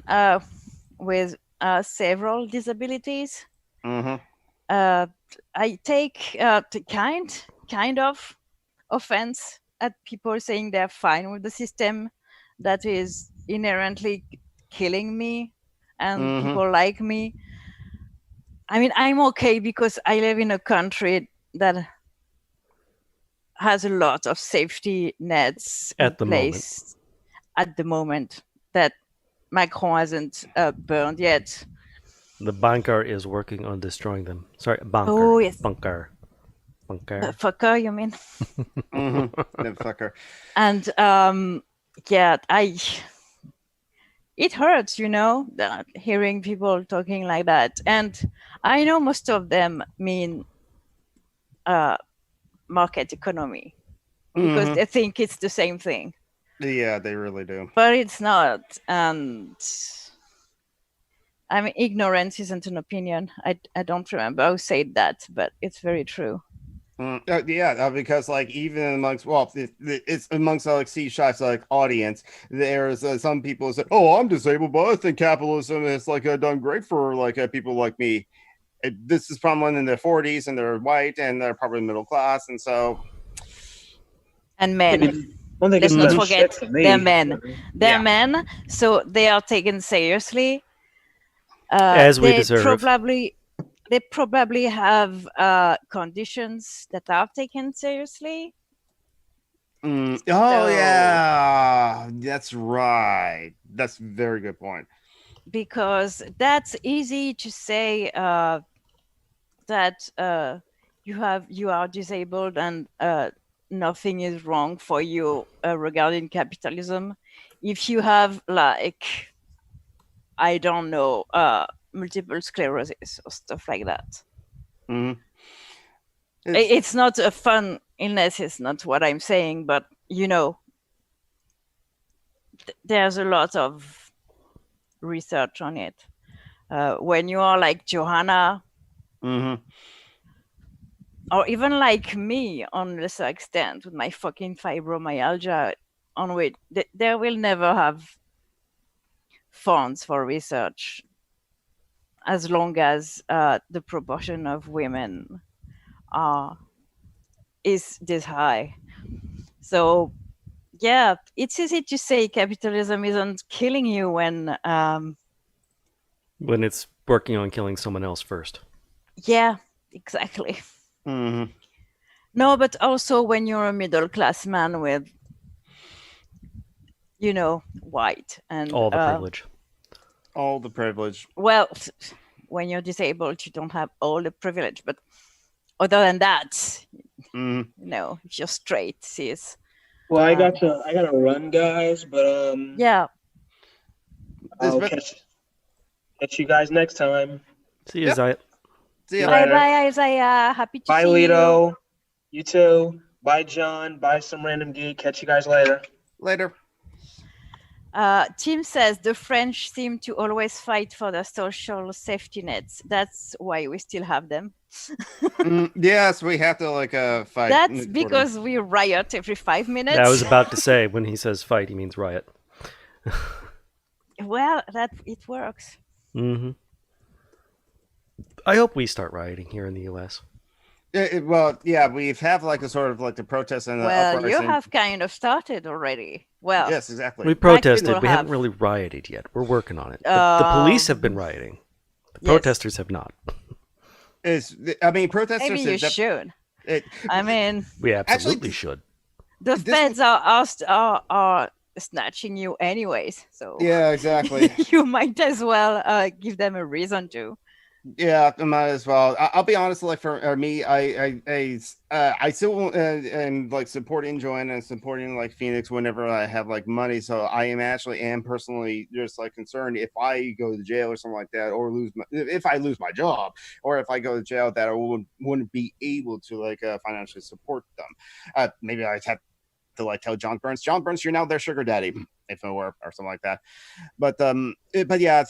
with several disabilities, I take kind of offense at people saying they're fine with the system that is inherently killing me and people like me. I mean, I'm okay because I live in a country that has a lot of safety nets at the moment that Macron hasn't burned yet. The bunker is working on destroying them. Sorry, bunker. Oh, yes. Bunker. The fucker, you mean? The fucker. And it hurts, hearing people talking like that. And I know most of them mean market economy because they think it's the same thing. Yeah, they really do. But it's not. And I mean, ignorance isn't an opinion. I don't remember who said that, but it's very true. Because like even amongst it's amongst like C-Shife's like audience, there's some people who say, "Oh, I'm disabled, but I think capitalism is like done great for like people like me." This is from one in their 40s, and they're white, and they're probably middle class, and so. And men. Let's not forget they're men. They're men, so they are taken seriously. As we deserve. They probably have conditions that are taken seriously. Yeah, that's right. That's a very good point. Because that's easy to say that you are disabled and nothing is wrong for you regarding capitalism. If you have like, I don't know, multiple sclerosis or stuff like that. It's not a fun illness, it's not what I'm saying, but there's a lot of research on it. When you are like Johanna, or even like me on a lesser extent with my fucking fibromyalgia, on which they will never have funds for research as long as the proportion of women is this high. So yeah, it's easy to say capitalism isn't killing you when it's working on killing someone else first. Yeah, exactly. No, but also when you're a middle class man with white and all the privilege. All the privilege. Well, when you're disabled, you don't have all the privilege, but other than that, if you're straight, cis. Well, I got to run, guys, but yeah. I'll catch you guys next time. See you, Isaiah. See you later. Bye, Isaiah. Happy to Bye, see Lito. you. You too. Bye, John. Bye, some random geek. Catch you guys later. Later. Tim says the French seem to always fight for the social safety nets. That's why we still have them. Yes, we have to like fight. That's because we riot every 5 minutes. I was about to say, when he says fight, he means riot. Well, it works. I hope we start rioting here in the U.S. We've have like a sort of like the protest and uprising. You have kind of started already. Well, yes, exactly. We protested. We haven't really rioted yet. We're working on it. The police have been rioting. The protesters have not. Protesters. Maybe you should. We absolutely should. The feds are snatching you anyways, so yeah, exactly. You might as well give them a reason to. Yeah, I might as well. I'll be honest. Like for me, I still am like supporting Joanna and supporting like Phoenix whenever I have like money. So I am personally just like concerned if I go to jail or something like that, or if I lose my job, or if I go to jail, that I wouldn't be able to like financially support them. Maybe I'd have to like tell John Burns, you're now their sugar daddy, if it were, or something like that. But yeah,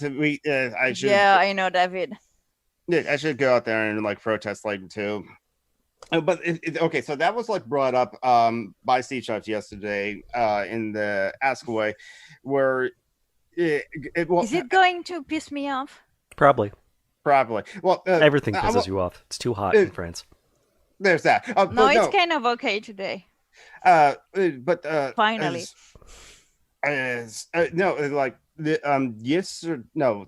I should. Yeah, I know, David. Yeah, I should go out there and like protest like too. But okay, so that was like brought up by C-Shift yesterday in the Ask Away, where is it going to piss me off? Probably. Well, everything pisses you off. It's too hot in France. There's that. No, it's kind of okay today. But finally, no, like yes or no.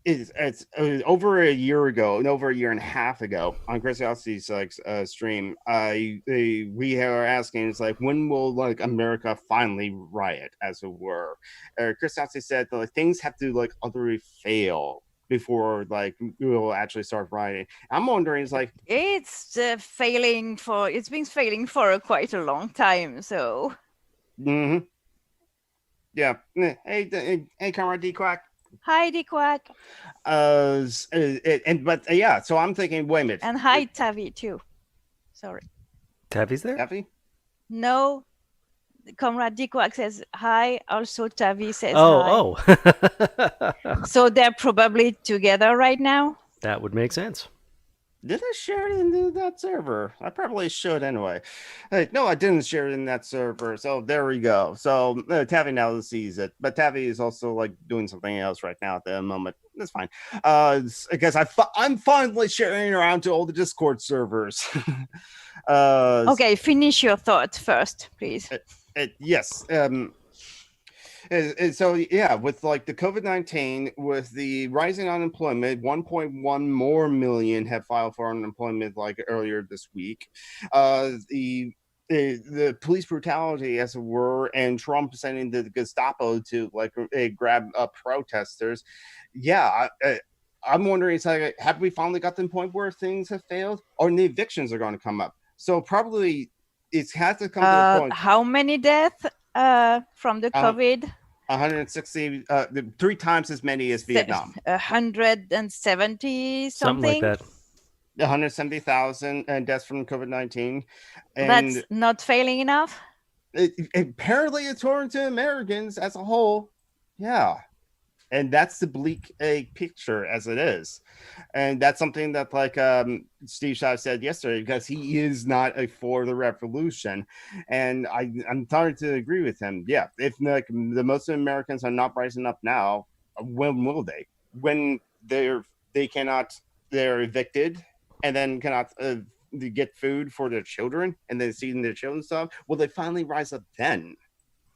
it's over a year ago, and over a year and a half ago on Chris Yossi's stream. We are asking, it's like, when will like America finally riot, as it were? Chris Yossi said that like, things have to like utterly fail before like we will actually start rioting. I'm wondering, it's like it's been failing for quite a long time. So. Mm-hmm. Yeah. Hey, Comrade D-Quack. Hi, D-Quack. Yeah, so I'm thinking, wait a minute. And hi, Tavi, too. Sorry. Tavi's there? Tavi? No. Comrade D-Quack says hi. Also, Tavi says hi. Oh. So they're probably together right now? That would make sense. Did I share it in that server? I probably should anyway. No, I didn't share it in that server. So there we go. So Tavi now sees it, but Tavi is also like doing something else right now at the moment. That's fine. Because I'm finally sharing around to all the Discord servers. Okay, finish your thought first, please. Yes. So yeah, with like the COVID-19, with the rising unemployment, 1.1 more million have filed for unemployment like earlier this week. The police brutality, as it were, and Trump sending the Gestapo to like grab protesters. Yeah, I'm wondering, it's like, have we finally got to the point where things have failed, or the evictions are going to come up? So probably it has to come to the point. How many deaths from the COVID? 160, 3 times as many as Vietnam. 170 something like that. 170,000 deaths from COVID-19. And that's not failing enough. Apparently, according to Americans as a whole, yeah. And that's the bleak picture as it is. And that's something that like Steve Shaw said yesterday, because he is not for the revolution. And I'm starting to agree with him. Yeah, if like the Muslim Americans are not rising up now, when will they? When they're evicted and then cannot get food for their children, and then seeing their children stuff, will they finally rise up then?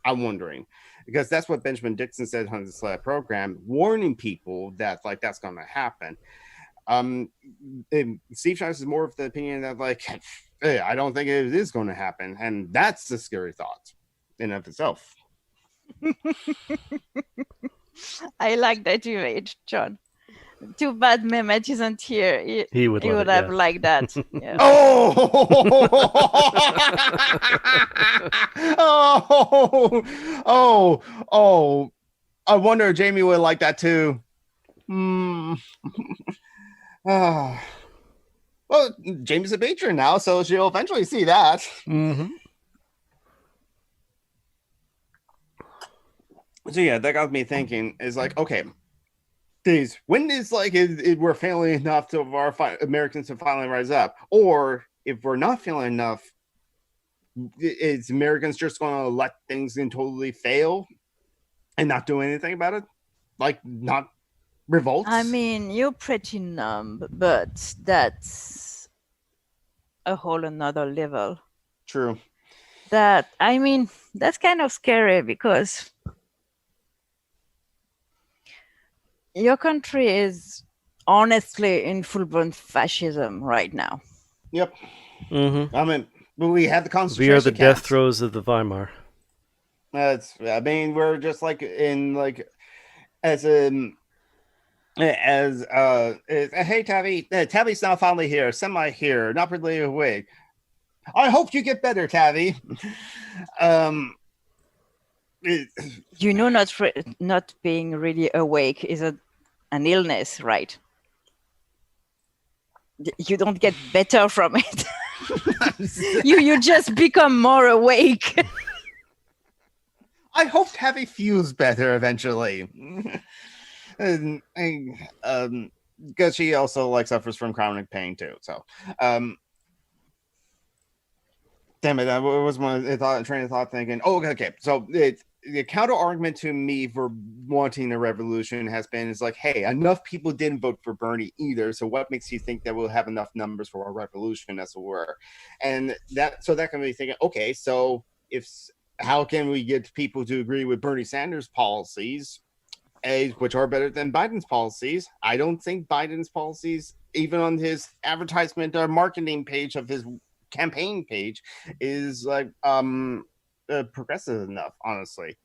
I'm wondering, because that's what Benjamin Dixon said on this program, warning people that like that's going to happen. Steve Shives is more of the opinion that like, hey, I don't think it is going to happen, and that's a scary thought in and of itself. I like that image, John. Too bad Mehmet isn't here. He would have liked that. Yeah. Oh! I wonder if Jamie would like that too. Well, Jamie's a patron now, so she'll eventually see that. Mm-hmm. So yeah, that got me thinking. Is like, okay, when is like we're failing enough to our Americans to finally rise up, or if we're not failing enough, is Americans just going to let things totally fail and not do anything about it, like not revolt? I mean, you're pretty numb, but that's a whole another level. True. That's kind of scary, because your country is honestly in full-blown fascism right now. Yep. Mm-hmm. I mean, we have the concentration We are the camps. death throes of the Weimar. We're just like in like hey Tavi, Tavi's now finally here, semi here, not really awake. I hope you get better, Tavi. Not being really awake is an illness, right? You don't get better from it. you just become more awake. I hope Tavi feels better eventually. Because she also like suffers from chronic pain too. So, damn it, that was my train of thought thinking. Oh, okay. So the counter argument to me for wanting a revolution has been, is like, hey, enough people didn't vote for Bernie either. So what makes you think that we'll have enough numbers for a revolution, as it were? And that can be thinking, okay, so how can we get people to agree with Bernie Sanders' policies? which are better than Biden's policies. I don't think Biden's policies, even on his advertisement or marketing page of his campaign page, is like progressive enough. Honestly,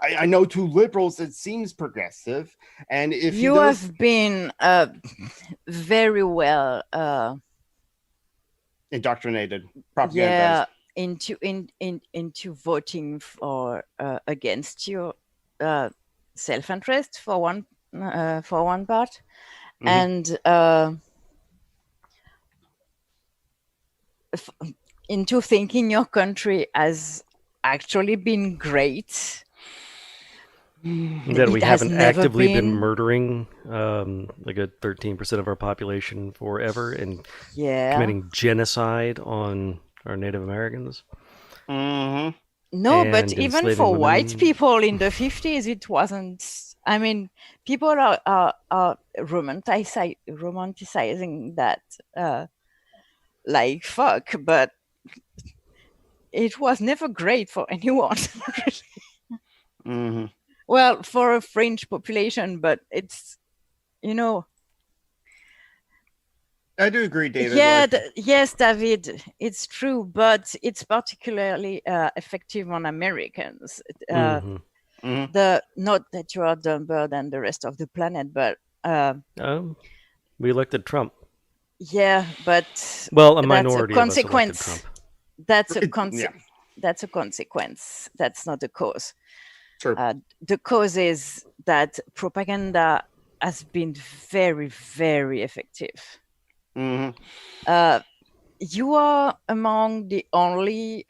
I know to liberals it seems progressive, and if you have been very well indoctrinated, propagandized. into voting for against your self-interest for one part, and into thinking your country has actually been great. That we haven't actively been murdering like a 13% of our population forever and committing genocide on our Native Americans. No, but even for white people in the 50s, it wasn't. I mean, people are romanticizing that like fuck, but it was never great for anyone. Well, for a French population, but it's, I do agree, David. Yeah, yes, David, it's true, but it's particularly effective on Americans. Not that you are dumber than the rest of the planet, but we elected Trump. Yeah, but a minority of us elected Trump. That's a consequence. That's a consequence. That's not a cause. Sure. The cause is that propaganda has been very, very effective. You are among the only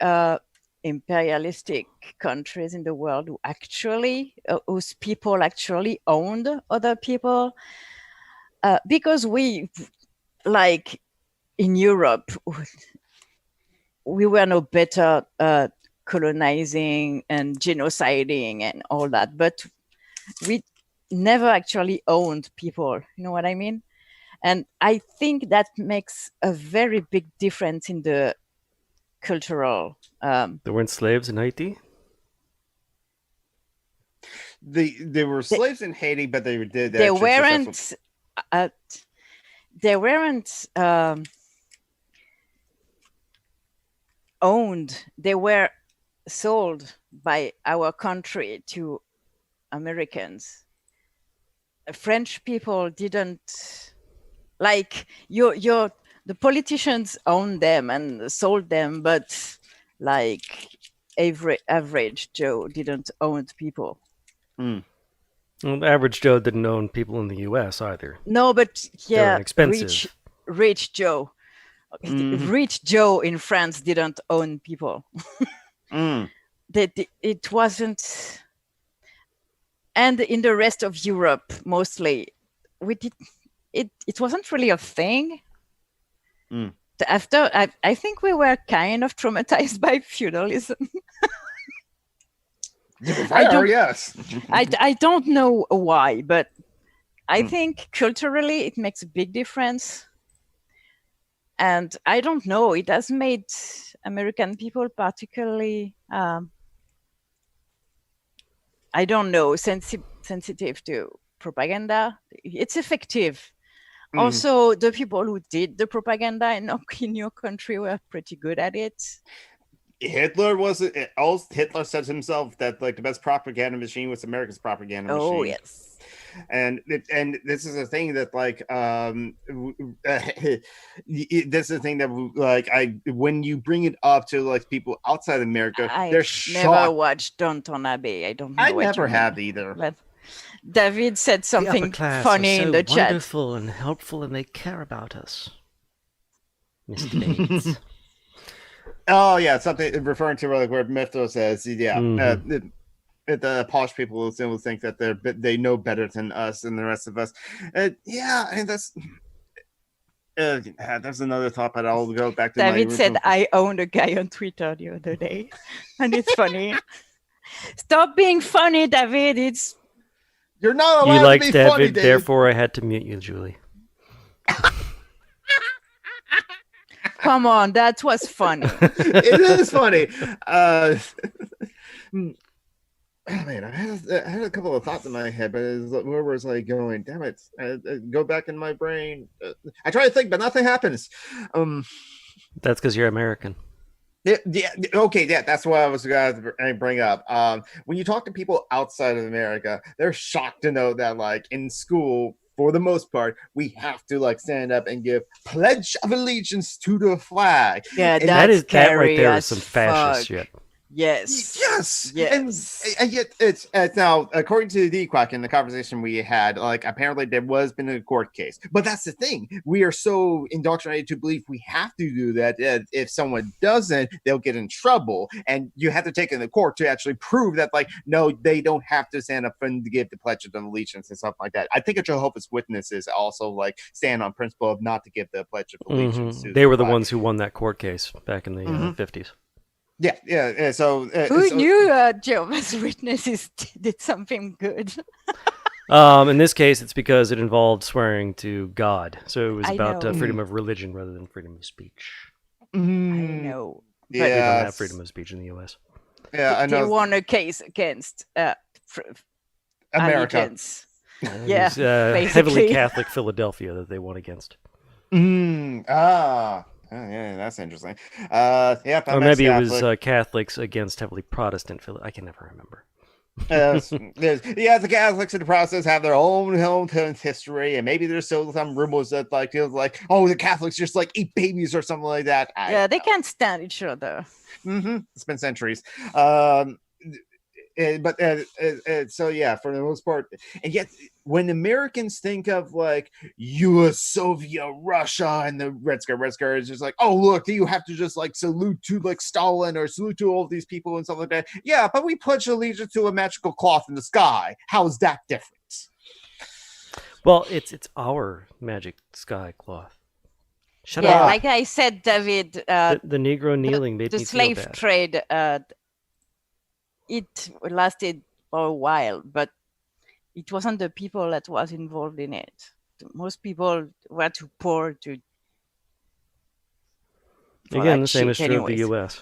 imperialistic countries in the world who actually, whose people actually owned other people, because we, like in Europe, we were no better colonizing and genociding and all that, but we never actually owned people. You know what I mean? And I think that makes a very big difference in the cultural. There weren't slaves in Haiti? They were slaves in Haiti, but they did. They weren't. They weren't owned. They were sold by our country to Americans. French people didn't. Like the politicians owned them and sold them, but like average Joe didn't own people. Well, average Joe didn't own people in the U.S. either. No, but yeah, expensive. Rich Joe. Rich Joe in France didn't own people. It wasn't, and in the rest of Europe, mostly, we did. It wasn't really a thing. After, I think we were kind of traumatized by feudalism. Yes. I don't know why, but I think culturally it makes a big difference. And I don't know, it has made American people particularly, I don't know, sensitive to propaganda. It's effective. Also, the people who did the propaganda in your country were pretty good at it. Hitler Hitler said himself that like the best propaganda machine was America's propaganda machine. Oh yes. And this is a thing that like this is a thing that like when you bring it up to like people outside America, they're shocked. Never watched Downton Abbey. I don't know. I never have either. But David said something funny in the chat. Wonderful and helpful, and they care about us, Mr. Bates. Oh yeah, something referring to like where Mephisto says, the posh people will still think that they know better than us and the rest of us. Yeah, and that's another thought, but I'll go back to David said I owned a guy on Twitter the other day, and it's funny. Stop being funny, David. You're not allowed you liked to be David, funny, David. Therefore I had to mute you, Julie. Come on, that was funny. It is funny. Man, I had a couple of thoughts in my head, but where was I going? Damn it! Go back in my brain. I try to think, but nothing happens. That's because you're American. Yeah, okay, yeah, that's what I was going to bring up. When you talk to people outside of America, they're shocked to know that, like, in school, for the most part, we have to like stand up and give pledge of allegiance to the flag. Yeah, and that's that right there is as some fascist fuck. shit. Yes. Yes. And yet it's now, according to the Quack in the conversation we had, like apparently there was been a court case. But that's the thing. We are so indoctrinated to believe we have to do that. If someone doesn't, they'll get in trouble. And you have to take it in the court to actually prove that, like, no, they don't have to stand up and give the Pledge of Allegiance and stuff like that. I think a Jehovah's Witnesses also like stand on principle of not to give the Pledge of Allegiance. They were the ones who won that court case back in the 50s. Yeah. So who knew Jehovah's Witnesses did something good? In this case, it's because it involved swearing to God, so it was about know. freedom of religion rather than freedom of speech. I know. We don't have freedom of speech in the U.S. Yeah, I know. They won a case against America. allegiance. Yeah, it was, heavily Catholic Philadelphia that they won against. Oh, yeah, that's interesting. Yeah, or maybe it was Catholics against heavily Protestant Philly. I can never remember. The Catholics and the Protestants have their own history, and maybe there's still some rumors that like the Catholics just like eat babies or something like that. They can't stand each other. It's been centuries. So yeah, for the most part, and yet when Americans think of like U.S., Soviet, Russia, and the Red Scare is just like, oh look, you have to just like salute to like Stalin or salute to all these people and stuff like that. Yeah, but we pledge allegiance to a magical cloth in the sky. How is that different? Well, it's our magic sky cloth. Shut up. Like I said, David, the Negro kneeling made me the slave feel bad. trade. It lasted for a while, but it wasn't the people that was involved in it. Most people were too poor to. Again, the same is true of the U.S.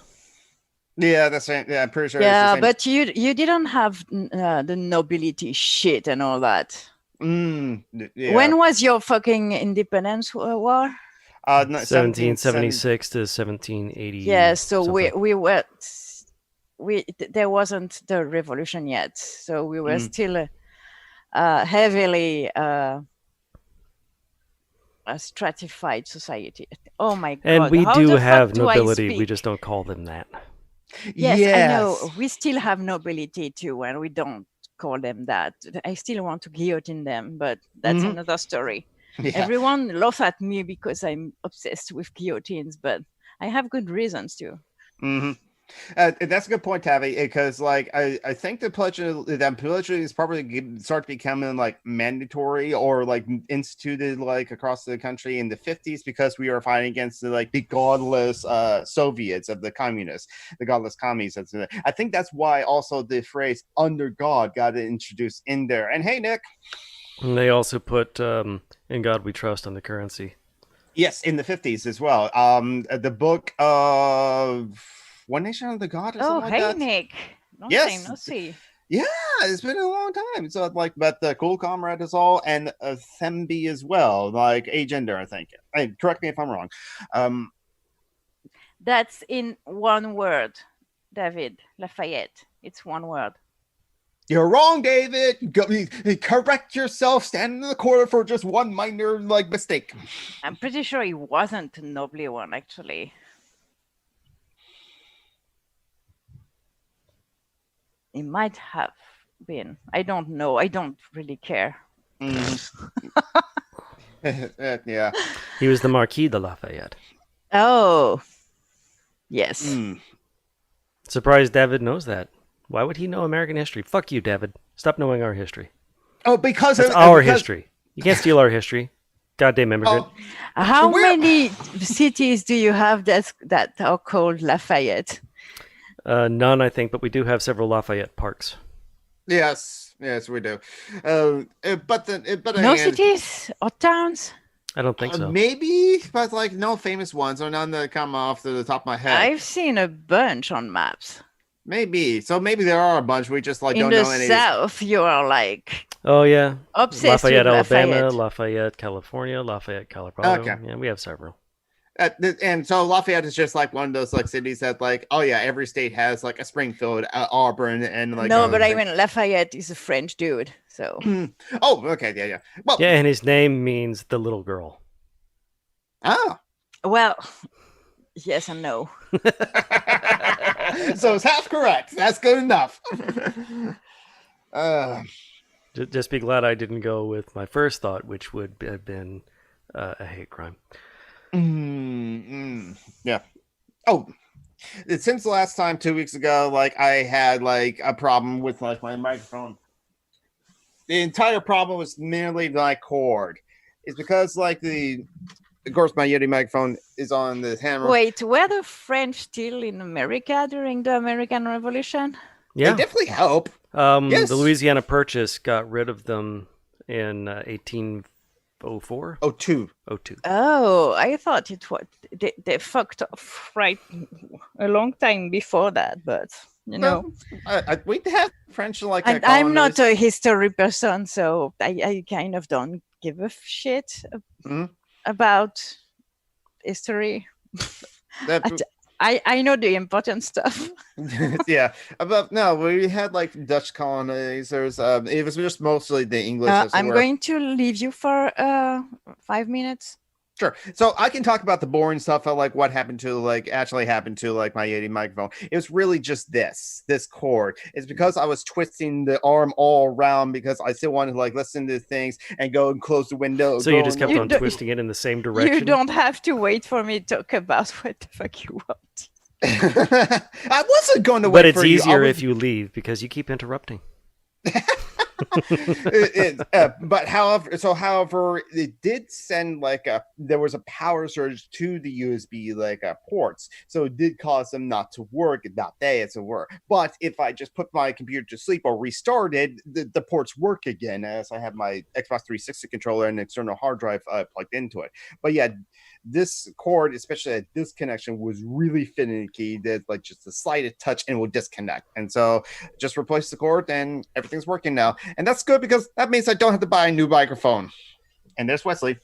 Yeah, that's right. Yeah, I'm pretty sure. Yeah, but you didn't have the nobility shit and all that. Yeah. When was your fucking independence war? 1776 to 1780. Yeah, so there wasn't the revolution yet, so we were still heavily a stratified society. Oh my god! And we do have nobility. We just don't call them that. Yes, I know. We still have nobility too, and we don't call them that. I still want to guillotine them, but that's another story. Yeah. Everyone laughs at me because I'm obsessed with guillotines, but I have good reasons to. That's a good point, Tavi, because like I think the pledge is probably start becoming like mandatory or like instituted like across the country in the 50s because we are fighting against the godless Soviets of the communists, the godless commies. I think that's why also the phrase "under God" got introduced in there. And hey, Nick, and they also put "In God We Trust" on the currency. Yes, in the 50s as well. The book of One Nation Under God. Or something like that. Nick. Yes. Yeah, it's been a long time. So like, but the Cool Comrade is all, and Themby as well, like agender, I think. Correct me if I'm wrong. That's in one word, David Lafayette. It's one word. You're wrong, David. Correct yourself. Stand in the corner for just one minor mistake. I'm pretty sure he wasn't a noble one, actually. He might have been. I don't know. I don't really care. Yeah. He was the Marquis de Lafayette. Oh. Yes. Surprised David knows that. Why would he know American history? Fuck you, David. Stop knowing our history. Oh, because it's our history. You can't steal our history. Goddamn immigrant. How many cities do you have that are called Lafayette? None, I think, but we do have several Lafayette parks. Yes, we do. But no cities or towns? I don't think so. Maybe, but no famous ones or none that come off to the top of my head. I've seen a bunch on maps. Maybe. So maybe there are a bunch. We just like In don't the know any. South, you are like Oh yeah, obsessed Lafayette, with Alabama, Lafayette. Lafayette, California, Lafayette, Colorado. Okay. Yeah, we have several. And so Lafayette is just like one of those like cities that like, oh yeah, every state has like a Springfield, Auburn, and like. No, but I mean Lafayette is a French dude, so. Oh, okay, yeah. Well, yeah, and his name means the little girl. Oh. Well, yes and no. So it's half correct. That's good enough. Just be glad I didn't go with my first thought, which would have been a hate crime. Yeah. Oh, since the last time 2 weeks ago, like I had like a problem with like my microphone. The entire problem was merely my cord. It's because like of course my Yeti microphone is on the hammer. Wait, were the French still in America during the American Revolution? Yeah, they definitely help. Yes. The Louisiana Purchase got rid of them in 1804. 02. Oh, I thought it was they fucked off right a long time before that, but you know, we have French like. And I'm not a history person, so I kind of don't give a shit about history. I know the important stuff. Yeah, but no, we had like Dutch colonizers. It was just mostly the English. I'm going to leave you for 5 minutes. Sure. So I can talk about the boring stuff of like what happened to actually happened to like my Yeti microphone. It was really just this cord. It's because I was twisting the arm all around because I still wanted to like listen to things and go and close the window. So you just kept on twisting it in the same direction? You don't have to wait for me to talk about what the fuck you want. I wasn't going to wait for you. But it's easier if you leave because you keep interrupting. But however, it did send there was a power surge to the USB ports, so it did cause them not to work that day as it were. But if I just put my computer to sleep or restarted, the ports work again, as I have my Xbox 360 controller and external hard drive plugged into it. But yeah, this cord, especially at this connection, was really finicky. There's just a slight touch and will disconnect. And so just replace the cord and everything's working now. And that's good because that means I don't have to buy a new microphone. And there's Wesley.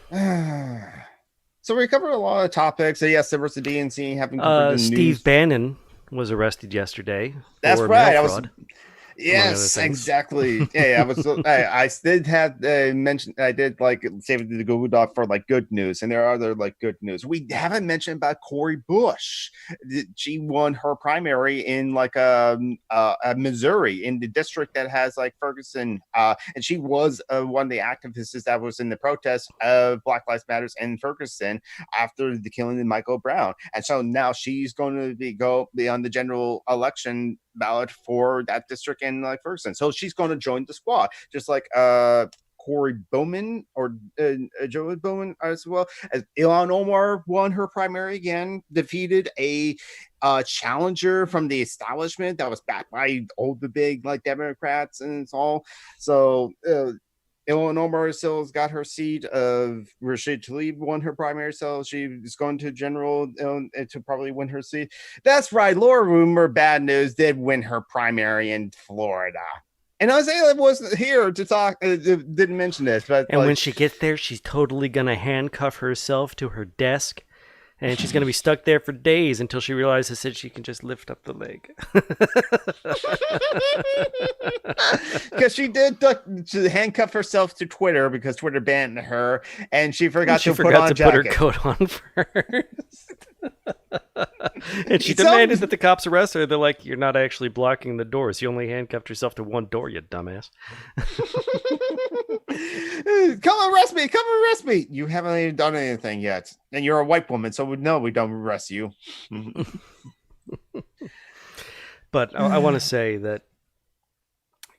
So we covered a lot of topics. So yes, there was the DNC having Steve news. Bannon was arrested yesterday. That's right. I was. Yes, exactly. Yeah, I did have mentioned. I did save it to the Google Doc for good news, and there are other good news. We haven't mentioned about Cori Bush. She won her primary in Missouri, in the district that has Ferguson, and she was one of the activists that was in the protest of Black Lives Matters in Ferguson after the killing of Michael Brown, and so now she's going to be on the general election ballot for that district in Ferguson. So she's going to join the squad, just like Corey Bowman or Joe Bowman as well. As Ilhan Omar won her primary again, defeated a challenger from the establishment that was backed by all the big Democrats and it's all. So Ilhan Omar still has got her seat. Rashid Tlaib won her primary, so she is going to general to probably win her seat. That's right. Laura Loomer, bad news, did win her primary in Florida. And Isaiah wasn't here to talk, didn't mention this. But when she gets there, she's totally going to handcuff herself to her desk. And she's going to be stuck there for days until she realizes that she can just lift up the leg. Because she did handcuff herself to Twitter because Twitter banned her, and she forgot to put her coat on first. And she demanded that the cops arrest her. They're like, "You're not actually blocking the doors. You only handcuffed yourself to one door, you dumbass." Come arrest me. You haven't even done anything yet. And you're a white woman, so no, we don't arrest you. But I want to say that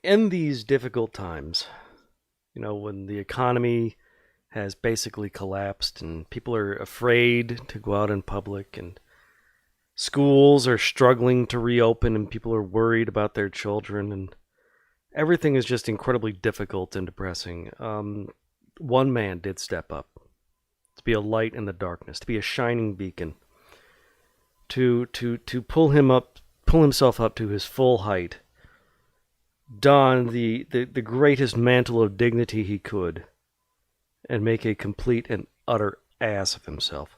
in these difficult times, when the economy has basically collapsed and people are afraid to go out in public and schools are struggling to reopen and people are worried about their children and everything is just incredibly difficult and depressing. One man did step up to be a light in the darkness, to be a shining beacon. to pull himself up to his full height, don the greatest mantle of dignity he could, and make a complete and utter ass of himself.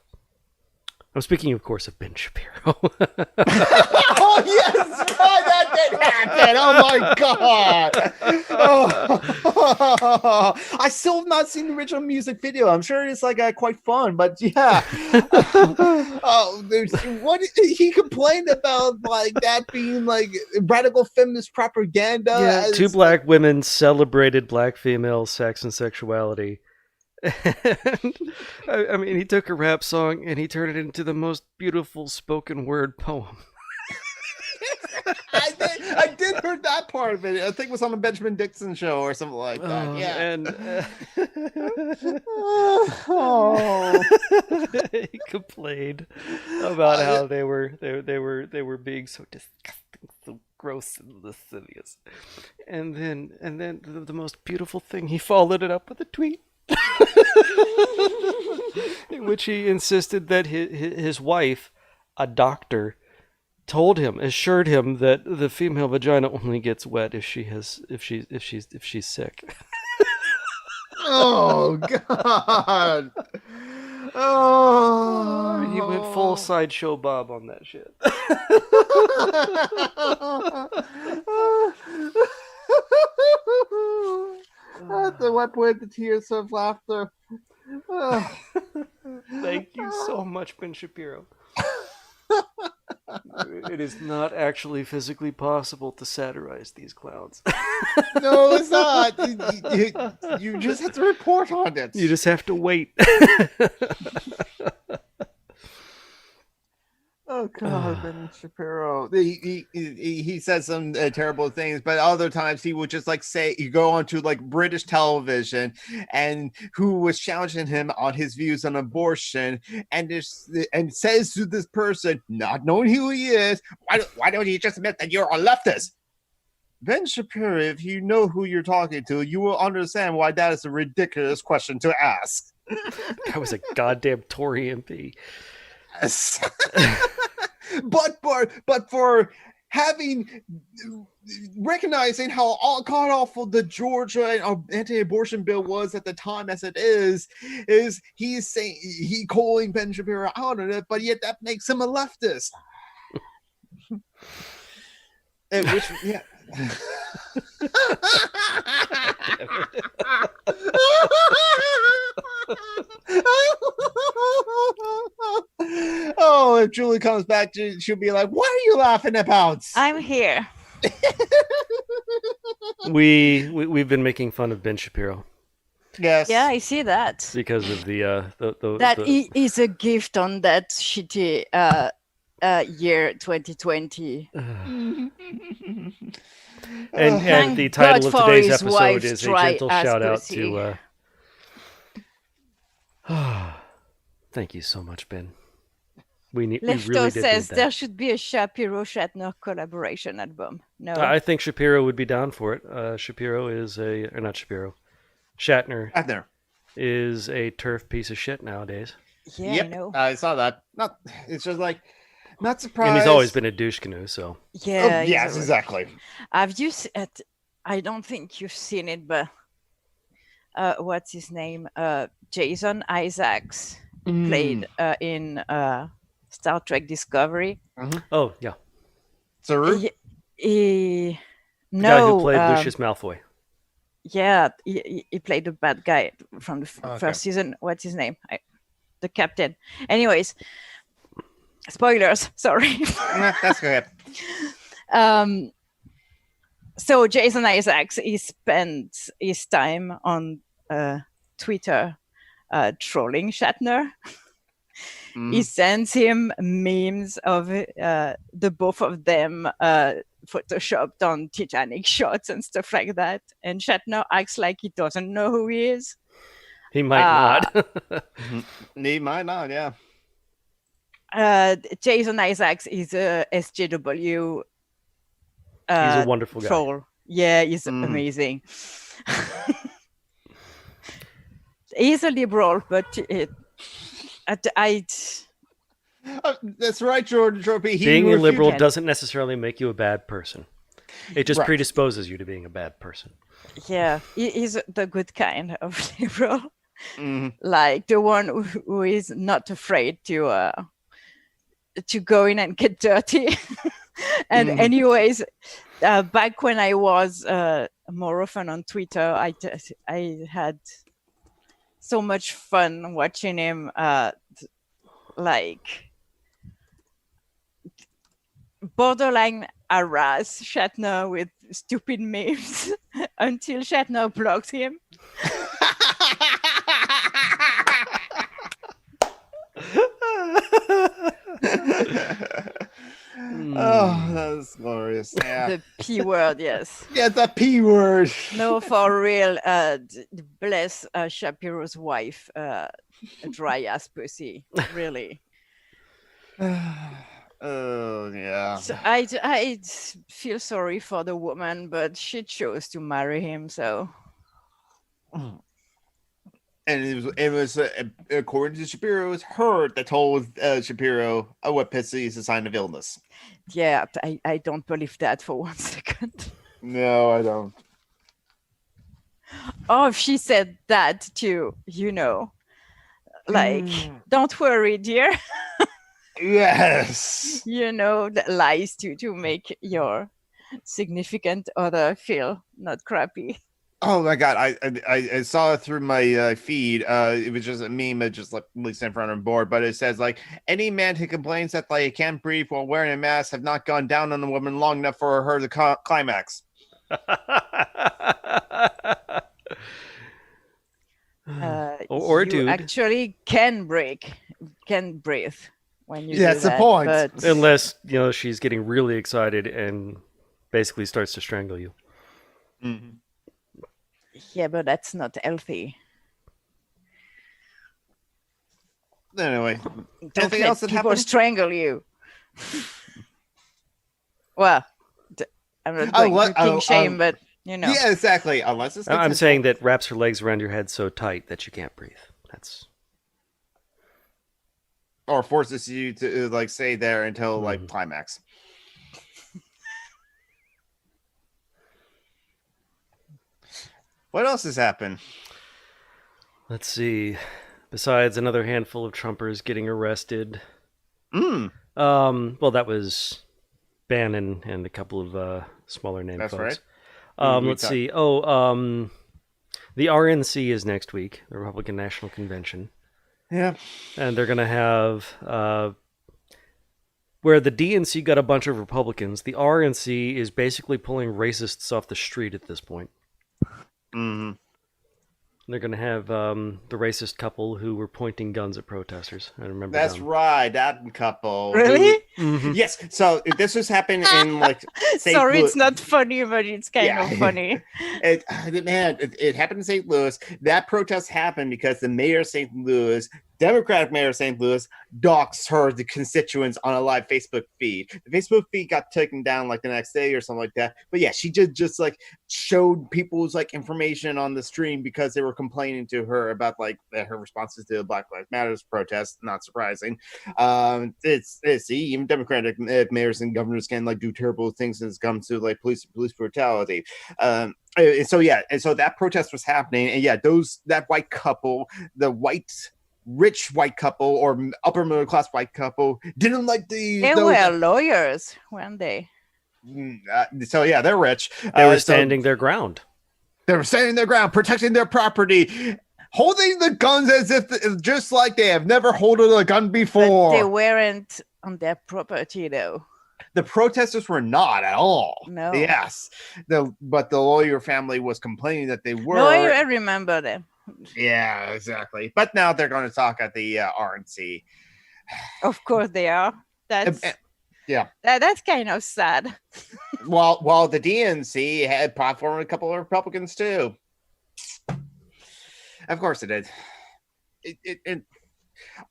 I'm speaking, of course, of Ben Shapiro. Oh, yes! That did happen! Oh, my God! Oh. I still have not seen the original music video. I'm sure it's like quite fun, but yeah. What he complained about, like that being like radical feminist propaganda. Yeah, two black women celebrated black female sex and sexuality. I mean, he took a rap song and he turned it into the most beautiful spoken word poem. I did heard that part of it. I think it was on the Benjamin Dixon show or something like that. Yeah. And he complained about how they were being so disgusting, so gross and lascivious. And then the most beautiful thing, he followed it up with a tweet. In which he insisted that his wife, a doctor, assured him that the female vagina only gets wet if she's sick. Oh, God. Oh, he went full sideshow Bob on that shit. The wipe away the tears of laughter. Thank you so much, Ben Shapiro. It is not actually physically possible to satirize these clowns. No, it's not. You just have to report on it. You just have to wait. Oh, God, Ben Shapiro. He says some terrible things, but other times he would just like say, you go onto like British television, and who was challenging him on his views on abortion, and says to this person, not knowing who he is, why don't you just admit that you're a leftist? Ben Shapiro, if you know who you're talking to, you will understand why that is a ridiculous question to ask. That was a goddamn Tory MP. Yes. but for recognizing how god awful the Georgia anti-abortion bill was at the time as it is he's saying he calling Ben Shapiro out on it, but yet that makes him a leftist. Which, yeah. Oh, if Julie comes back, she'll be like, what are you laughing about? I'm here. We've been making fun of Ben Shapiro. Yes. Yeah, I see that. Because of That is a gift on that shitty year 2020. And the title of today's episode is a gentle shout out to thank you so much, Ben. We Lefto really did says need there that. should be a Shapiro-Shatner collaboration album. No, I think Shapiro would be down for it. Shatner is a turf piece of shit nowadays. Yeah, yep, I know. I saw that. It's just like, not surprised. And he's always been a douche canoe, so. Yeah. Yes, exactly. Have you I don't think you've seen it, but what's his name? Jason Isaacs played in Star Trek Discovery. Mm-hmm. Oh, yeah. Sir? The guy who played Lucius Malfoy. Yeah, he played the bad guy from the first season. What's his name? The captain. Anyways, spoilers. Sorry. That's good. So Jason Isaacs, he spent his time on Twitter trolling Shatner. He sends him memes of the both of them photoshopped on Titanic shots and stuff like that. And Shatner acts like he doesn't know who he is. He might not. He might not, yeah. Jason Isaacs is a SJW. He's a wonderful guy. Troll. Yeah, he's amazing. He's a liberal, but That's right, Jordan Trophy. Being a liberal doesn't necessarily make you a bad person. It just Right. predisposes you to being a bad person. Yeah, he's the good kind of liberal. Mm-hmm. Like the one who is not afraid to go in and get dirty. And anyways, back when I was more often on Twitter, I had so much fun watching him like borderline harass Shatner with stupid memes until Shatner blocked him. Oh, that was glorious. Yeah. The P word, yes. Yeah, the P word. No, for real. Bless Shapiro's wife, a dry ass pussy. Really. Oh, yeah. So I feel sorry for the woman, but she chose to marry him, so. And it was according to Shapiro, it was her that told Shapiro, "Oh, what pussy is a sign of illness." Yeah, I don't believe that for 1 second. No, I don't. Oh, if she said that too, like, don't worry, dear. Yes. That lies to make your significant other feel not crappy. Oh my god, I saw it through my feed. It was just a meme that just like sent in front of board, but it says like any man who complains that they can't breathe while wearing a mask have not gone down on a woman long enough for her to climax. Or you dude, actually can breathe when you do That's the that, point. but unless she's getting really excited and basically starts to strangle you. Mm-hmm. yeah, but that's not healthy. Anyway, Don't anything let else that people happened? strangle you. Well, I'm not going to king shame, but Yeah, exactly. Unless it's I'm saying that wraps her legs around your head so tight that you can't breathe. That's or forces you to like stay there until like climax. What else has happened? Let's see. Besides another handful of Trumpers getting arrested. Well, that was Bannon and a couple of smaller name folks. Right. Let's see. The RNC is next week, the Republican National Convention. Yeah. And they're going to have, where the DNC got a bunch of Republicans, the RNC is basically pulling racists off the street at this point. Mm-hmm. They're going to have the racist couple who were pointing guns at protesters. I remember That's them. right, that couple. Really? Yes. So this was happening in like. Sorry, it's not funny, but it's kind of funny. It happened in St. Louis. That protest happened because the mayor of St. Louis, Democratic mayor of St. Louis, doxed the constituents on a live Facebook feed. The Facebook feed got taken down like the next day or something like that. But yeah, she just like showed people's like information on the stream because they were complaining to her about like her responses to the Black Lives Matter protest. Not surprising. Even Democratic mayors and governors can like do terrible things when it comes to like police brutality. So that protest was happening, and yeah, that white couple, the rich white couple or upper middle class white couple didn't like they were lawyers, weren't they? So yeah, they're rich. They were standing their ground. They were standing their ground, protecting their property, holding the guns as if just like they have never held a gun before. But they weren't on their property though. The protesters were not at all. No. Yes. But the lawyer family was complaining that they were. No, I remember them. Yeah, exactly. But now they're going to talk at the RNC. Of course they are. That's kind of sad. While the DNC had platformed a couple of Republicans too. Of course it did.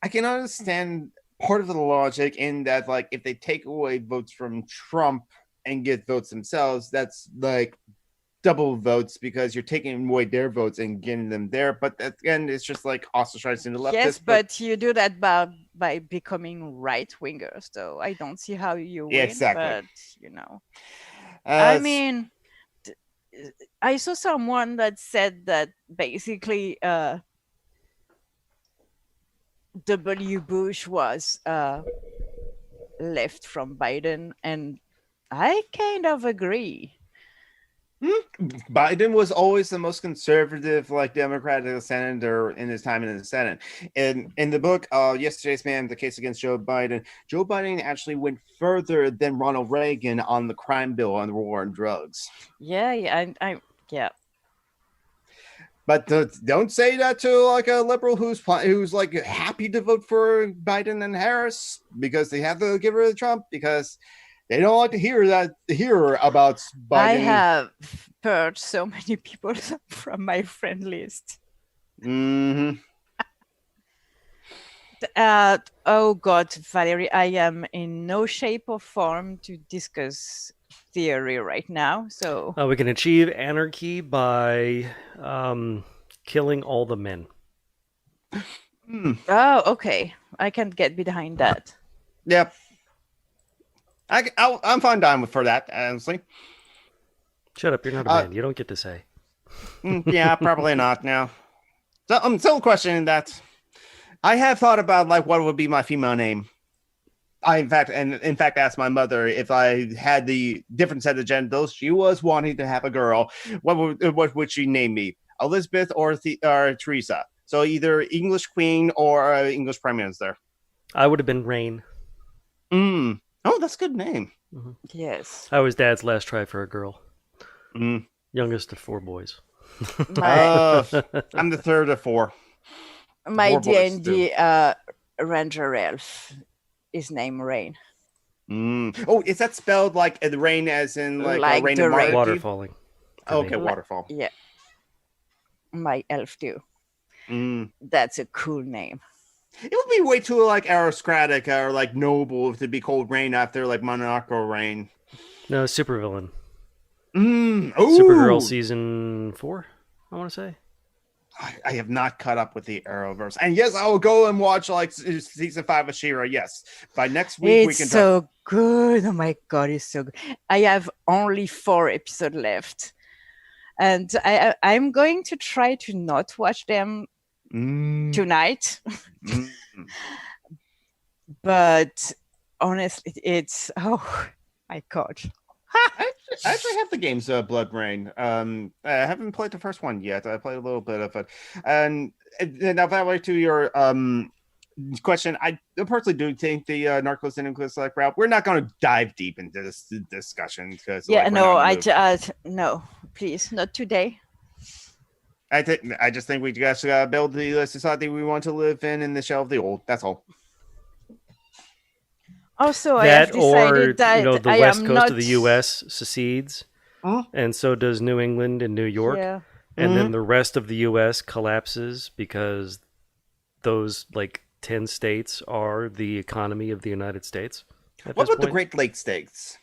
I can understand part of the logic in that, like, if they take away votes from Trump and get votes themselves, that's like double votes because you're taking away their votes and getting them there. But again, it's just like ostracizing the leftists. Yes, but you do that by becoming right wingers, though. I don't see how you win. Exactly. But I mean, I saw someone that said that basically W. Bush was left from Biden, and I kind of agree. Biden was always the most conservative, like Democratic senator in his time in the Senate. And in the book, Yesterday's Man: The Case Against Joe Biden actually went further than Ronald Reagan on the crime bill on the war on drugs. Yeah. But don't say that to like a liberal who's like happy to vote for Biden and Harris because they have to get rid of Trump because they don't like to hear about Biden. I have purged so many people from my friend list. Mm-hmm. Oh God, Valerie, I am in no shape or form to discuss theory right now. So we can achieve anarchy by killing all the men. Oh, okay. I can get behind that. Yep. I'm fine down for that, honestly. Shut up, you're not a man. You don't get to say. Yeah, probably not now. So I'm still questioning that. I have thought about like what would be my female name. I in fact asked my mother if I had the different set of genitals. She was wanting to have a girl. What would she name me? Elizabeth or Teresa? So either English Queen or English Prime Minister. I would have been Rain. Oh, that's a good name. Mm-hmm. Yes. I was Dad's last try for a girl. Youngest of 4 boys. I'm the third of 4. My D&D Ranger Elf is named Rain. Oh, is that spelled like the rain as in like rain the and rain. Water falling. Okay, waterfall. Yeah. My elf too. That's a cool name. It would be way too like aristocratic or like noble to be called Rain after like Monarcho Rain. No, supervillain. Oh, Supergirl season 4, I want to say. I have not caught up with the Arrowverse, and yes, I will go and watch like season 5 of She-Ra. Yes, by next week we can. It's so good. Oh my God, it's so good. I have only 4 episodes left, and I'm going to try to not watch them tonight. But honestly, it's oh my God. I actually have the game's Blood Rain. I haven't played the first one yet. I played a little bit of it. And now, Valerie, to your question, I personally do think the Narcos and Nucleus like route. We're not going to dive deep into this discussion because no, please, not today. I just think we just gotta build the society we want to live in the shell of the old. That's all. Also, I have decided that the I west am coast not... of the U.S. secedes, and so does New England and New York, and then the rest of the U.S. collapses because those like 10 states are the economy of the United States. What about the Great Lakes states?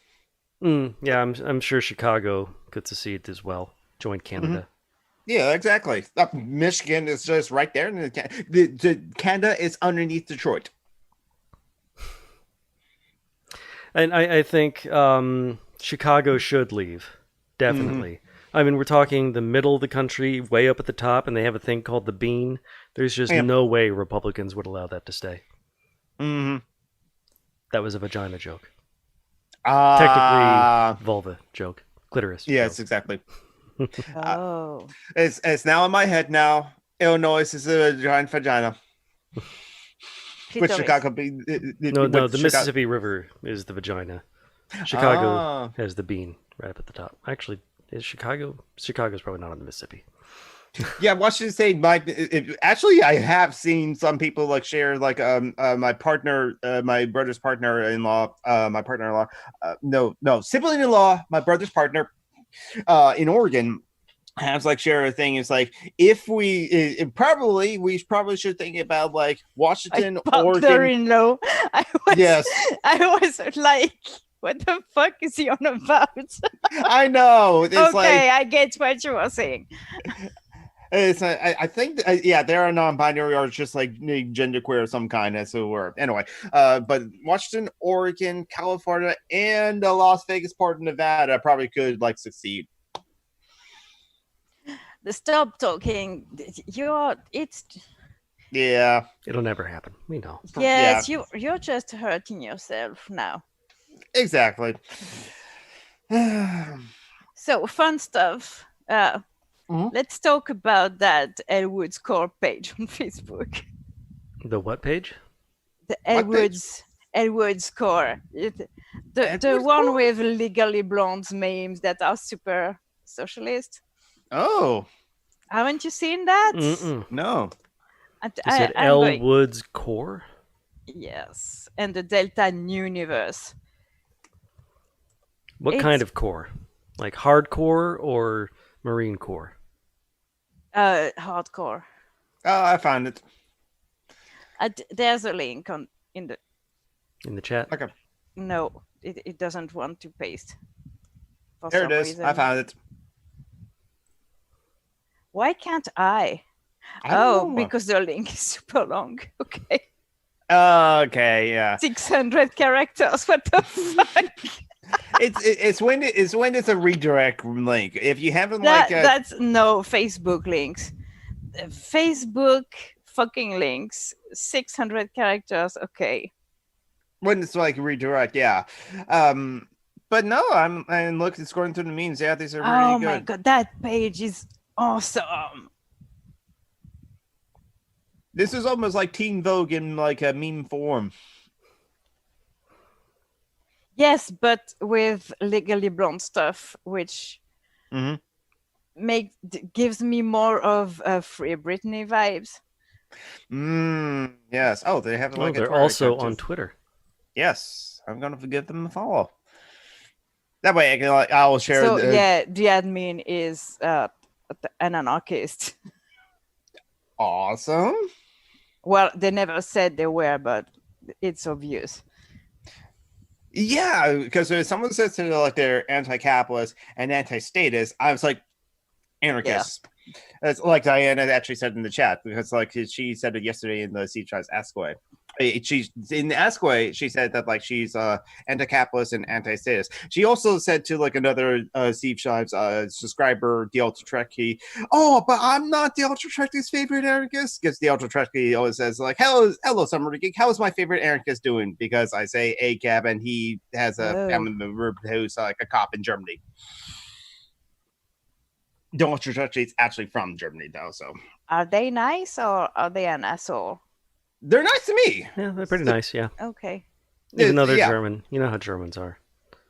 Yeah, I'm sure Chicago could secede as well, join Canada. Yeah, exactly. Michigan is just right there, and Canada is underneath Detroit. And I think Chicago should leave, definitely. I mean, we're talking the middle of the country, way up at the top, and they have a thing called the Bean. There's just no way Republicans would allow that to stay. That was a vagina joke. Technically, vulva joke. Clitoris. Yes, joke. Exactly. Oh. It's now in my head now. Illinois is a giant vagina. Which Chicago the Mississippi River is the vagina. Chicago has the bean right up at the top. Actually, is Chicago's probably not on the Mississippi. Yeah, Washington State might. Actually, I have seen some people like share like my partner, my brother's partner-in-law, my partner-in-law, no sibling-in-law, my brother's partner, in Oregon. Has like share a thing. It's like if we probably should think about like Washington, Oregon. I was like, What the fuck is he on about? I know. It's okay, like, I get what you were saying. it's I think yeah, they're non-binary or just like genderqueer of some kind as it were. Anyway, but Washington, Oregon, California, and the Las Vegas part of Nevada probably could like succeed. The stop talking. It's Yeah, It'll never happen. We know. yes. You're just hurting yourself now. Exactly. So fun stuff. Let's talk about that Elwood's core page on Facebook. The what page? The Elwood's core. The one with Legally Blonde's memes that are super socialist. Oh, haven't you seen that? No. You said Elwood's core? Yes, and the Delta Universe. What kind of core? Like hardcore or Marine Corps? Hardcore. Oh, I found it. There's a link in the chat. Okay. No, it doesn't want to paste. There it is. Reason. I found it. Why can't I? Because the link is super long. Okay. Okay, yeah. 600 characters. What the fuck? It's when it's a redirect link. If you haven't that's no Facebook links. Facebook fucking links. 600 characters. Okay. When it's like redirect, yeah. But no, and look, it's going through the memes. Yeah, these are really good. Oh my god, that page is awesome. This is almost like Teen Vogue in like a meme form. Yes, but with Legally Blonde stuff, which gives me more of Free Britney vibes. Yes. Oh, they have like they're also on Twitter. Yes, I'm gonna give them a follow. That way, I will share. So yeah, the admin is an anarchist. Awesome. Well, they never said they were, but it's obvious. Yeah, because if someone says to like they're anti-capitalist and anti-statist, I was like, anarchists. Yeah. It's like Diana actually said in the chat, because like she said it yesterday in the C-Tri's Ask Away. She's in the Ask Away, she said that like she's anti-capitalist and anti-statist. She also said to like another Steve Shives subscriber, the Ultra Trekkie, oh, but I'm not the Ultra Trekkie's favorite anarchist, because the Ultra Trekkie always says like, hello, Summer Geek, how is my favorite anarchist doing? Because I say ACAB and he has a family member who's like a cop in Germany. The Ultra Trekkie is actually from Germany though, so. Are they nice or are they an asshole? They're nice to me. Yeah, they're pretty nice, yeah. Okay. Even though they're German. You know how Germans are.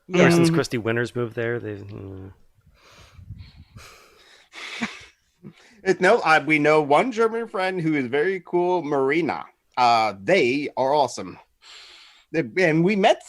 Yeah. Ever since Christy Winters moved there, they've... we know one German friend who is very cool, Marina. They are awesome. And we met